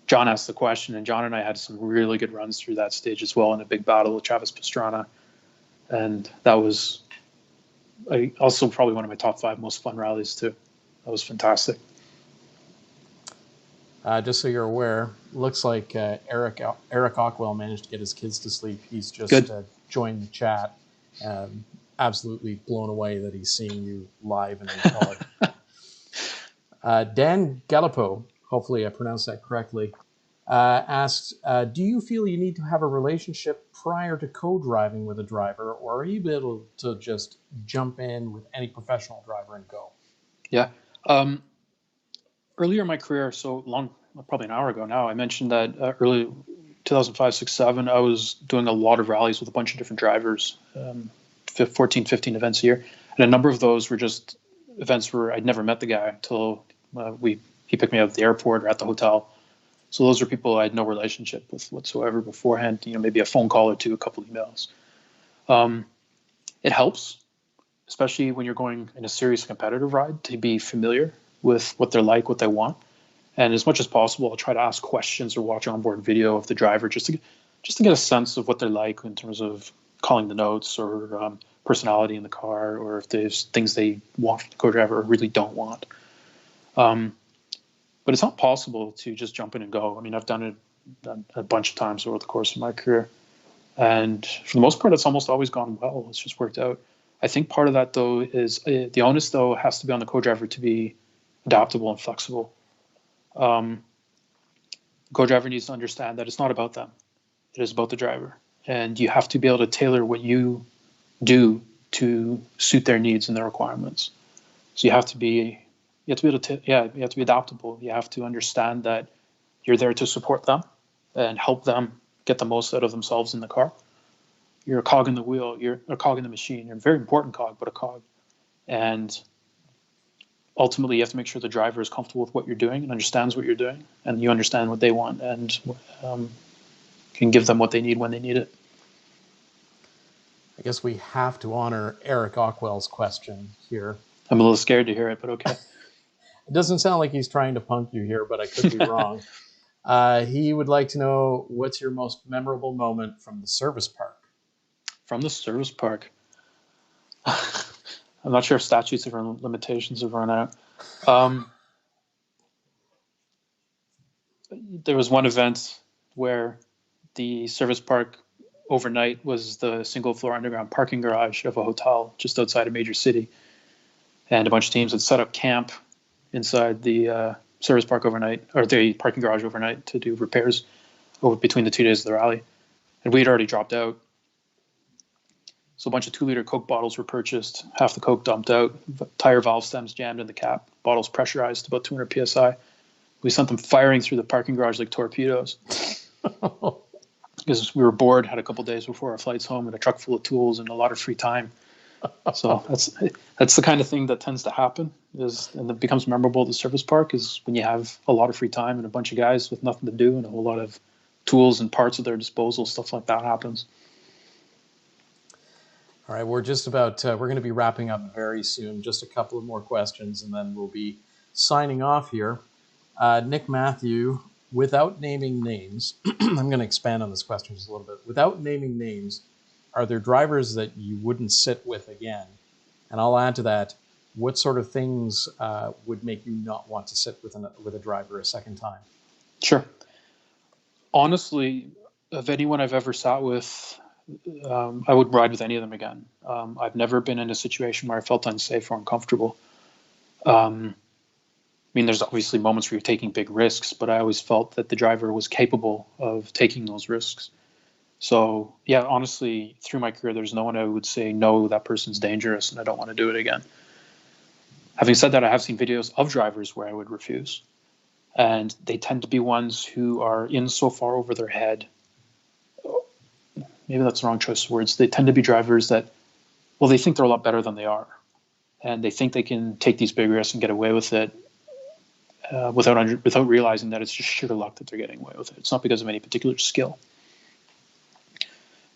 John asked the question, and John and I had some really good runs through that stage as well in a big battle with Travis Pastrana, and that was also probably one of my top 5 most fun rallies too. That was fantastic. Just so you're aware, looks like Eric Ockwell managed to get his kids to sleep. He's just joined the chat. Absolutely blown away that he's seeing you live and in color. Dan Gallipo, hopefully I pronounced that correctly, asks, do you feel you need to have a relationship prior to co-driving with a driver, or are you able to just jump in with any professional driver and go? Yeah. Earlier in my career, so long, probably an hour ago now, I mentioned that early 2005, 6, 7, I was doing a lot of rallies with a bunch of different drivers, 14, 15 events a year. And a number of those were just events where I'd never met the guy until he picked me up at the airport or at the hotel. So those are people I had no relationship with whatsoever beforehand, maybe a phone call or two, a couple of emails. It helps, especially when you're going in a serious competitive ride, to be familiar with what they're like, what they want. And as much as possible, I'll try to ask questions or watch onboard video of the driver just to get a sense of what they're like in terms of calling the notes or personality in the car, or if there's things they want from the co-driver or really don't want. But it's not possible to just jump in and go. I mean, I've done it a bunch of times over the course of my career. And for the most part, it's almost always gone well. It's just worked out. I think part of that, though, is the onus, though, has to be on the co-driver to be adaptable and flexible. Co-driver needs to understand that it's not about them. It is about the driver. And you have to be able to tailor what you do to suit their needs and their requirements. So you have to be able to, you have to be adaptable. You have to understand that you're there to support them and help them get the most out of themselves in the car. You're a cog in the wheel. You're a cog in the machine. You're a very important cog, but a cog. And ultimately, you have to make sure the driver is comfortable with what you're doing and understands what you're doing, and you understand what they want and can give them what they need when they need it. I guess we have to honor Eric Ockwell's question here. I'm a little scared to hear it, but okay. It doesn't sound like he's trying to punk you here, but I could be wrong. He would like to know, what's your most memorable moment from the service park? From the service park? I'm not sure if statutes of limitations have run out. There was one event where the service park overnight was the single floor underground parking garage of a hotel just outside a major city. And a bunch of teams had set up camp inside the service park overnight, or the parking garage overnight, to do repairs over between the 2 days of the rally. And we had already dropped out. So a bunch of 2-liter Coke bottles were purchased, half the Coke dumped out, tire valve stems jammed in the cap, bottles pressurized to about 200 PSI. We sent them firing through the parking garage like torpedoes. Because we were bored, had a couple days before our flights home, and a truck full of tools and a lot of free time. So that's the kind of thing that tends to happen, and it becomes memorable at the service park, is when you have a lot of free time and a bunch of guys with nothing to do and a whole lot of tools and parts at their disposal, stuff like that happens. All right, we're just about, we're going to be wrapping up very soon. Just a couple of more questions, and then we'll be signing off here. Nick Matthew, without naming names, I'm going to expand on this question just a little bit. Without naming names, are there drivers that you wouldn't sit with again? And I'll add to that, what sort of things would make you not want to sit with a driver a second time? Sure. Honestly, of anyone I've ever sat with, I would ride with any of them again. I've never been in a situation where I felt unsafe or uncomfortable. I mean, there's obviously moments where you're taking big risks, but I always felt that the driver was capable of taking those risks. So, yeah, honestly, through my career, there's no one I would say, no, that person's dangerous and I don't want to do it again. Having said that, I have seen videos of drivers where I would refuse. And they tend to be ones who are in so far over their head. Maybe that's the wrong choice of words. They tend to be drivers that, well, they think they're a lot better than they are. And they think they can take these big risks and get away with it without realizing that it's just sheer luck that they're getting away with it. It's not because of any particular skill.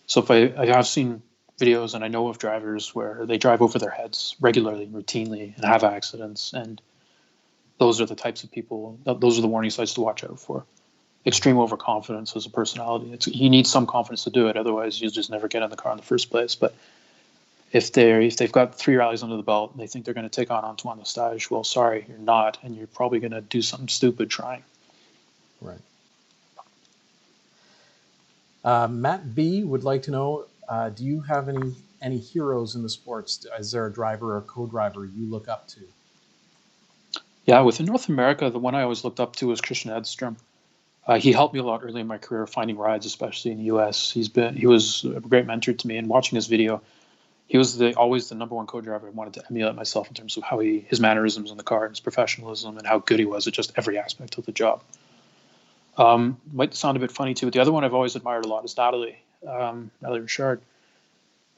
So if I have seen videos and I know of drivers where they drive over their heads regularly, routinely, and have accidents, and those are the types of people, those are the warning signs to watch out for. Extreme overconfidence as a personality. You need some confidence to do it, otherwise you'll just never get in the car in the first place. But if they've got 3 rallies under the belt and they think they're going to take on Antoine Lestage, well, sorry, you're not, and you're probably going to do something stupid trying. Right. Matt B would like to know, do you have any heroes in the sports? Is there a driver or co-driver you look up to? Yeah, within North America, the one I always looked up to was Christian Edstrom. He helped me a lot early in my career, finding rides, especially in the U.S. He was a great mentor to me, and watching his video, he was always the number one co-driver I wanted to emulate myself in terms of how his mannerisms in the car, his professionalism, and how good he was at just every aspect of the job. Might sound a bit funny too, but the other one I've always admired a lot is Natalie Richard.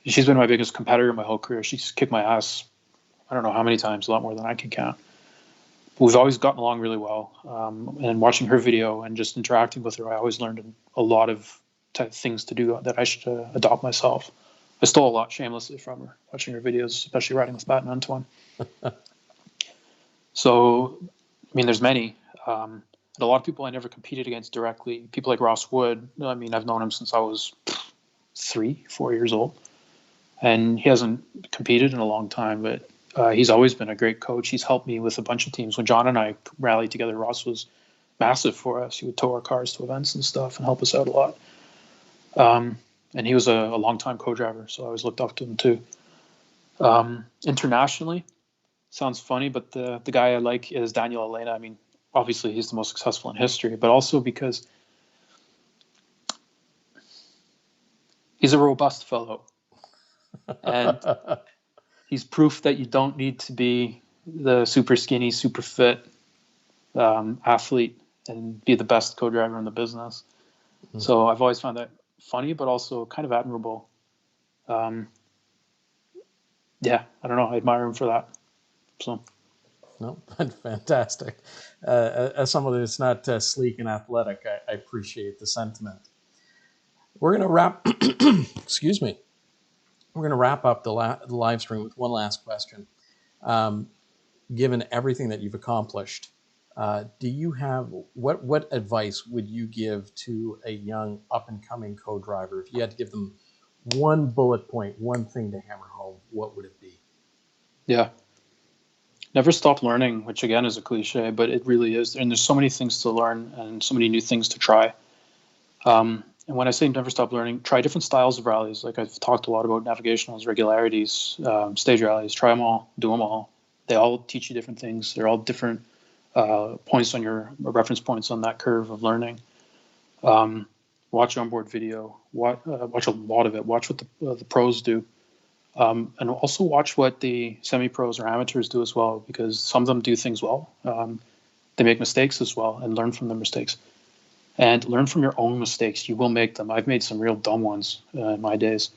She's been my biggest competitor my whole career. She's kicked my ass, I don't know how many times, a lot more than I can count. But we've always gotten along really well. And watching her video and just interacting with her, I always learned a lot of things to do that I should adopt myself. I stole a lot shamelessly from her, watching her videos, especially riding with Matt and Antoine. So, I mean, there's many. And a lot of people I never competed against directly. People like Ross Wood. I mean, I've known him since I was 3-4 years old. And he hasn't competed in a long time, but he's always been a great coach. He's helped me with a bunch of teams. When John and I rallied together, Ross was massive for us. He would tow our cars to events and stuff and help us out a lot. And he was a long-time co-driver, so I always looked up to him too. Internationally, sounds funny, but the guy I like is Daniel Elena. I mean, obviously he's the most successful in history, but also because he's a robust fellow. And he's proof that you don't need to be the super skinny, super fit athlete and be the best co-driver in the business. Mm-hmm. So I've always found that funny, but also kind of admirable. Yeah, I don't know. I admire him for that. So. No, fantastic. As someone that's not sleek and athletic, I appreciate the sentiment. We're going to wrap. Excuse me. We're going to wrap up the live stream with one last question. Given everything that you've accomplished, do you have what advice would you give to a young up and coming co-driver? If you had to give them one bullet point, one thing to hammer home, what would it be? Yeah. Never stop learning, which again is a cliche, but it really is. And there's so many things to learn and so many new things to try. And when I say never stop learning, try different styles of rallies. Like I've talked a lot about navigationals, regularities, stage rallies. Try them all, do them all. They all teach you different things. They're all different points on your reference points on that curve of learning. Watch onboard video. Watch a lot of it. Watch what the pros do. And also watch what the semi-pros or amateurs do as well, because some of them do things well. They make mistakes as well, and learn from their mistakes. And learn from your own mistakes. You will make them. I've made some real dumb ones in my days.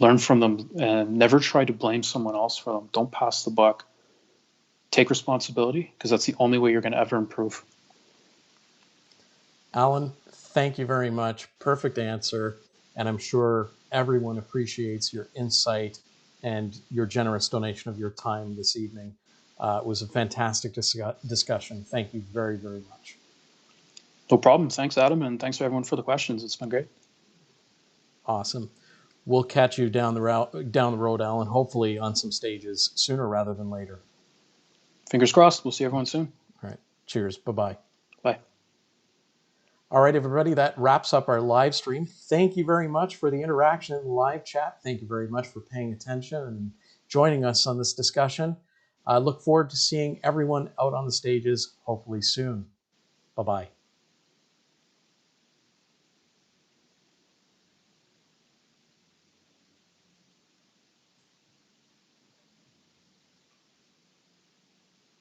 Learn from them and never try to blame someone else for them. Don't pass the buck. Take responsibility, because that's the only way you're going to ever improve. Alan, thank you very much. Perfect answer. And I'm sure everyone appreciates your insight and your generous donation of your time this evening. It was a fantastic discussion. Thank you very, very much. No problem. Thanks, Adam, and thanks to everyone for the questions. It's been great. Awesome. We'll catch you down the road, Alan, hopefully on some stages sooner rather than later. Fingers crossed. We'll see everyone soon. All right. Cheers. Bye-bye. Bye. All right, everybody, that wraps up our live stream. Thank you very much for the interaction in the live chat. Thank you very much for paying attention and joining us on this discussion. I look forward to seeing everyone out on the stages hopefully soon. Bye-bye.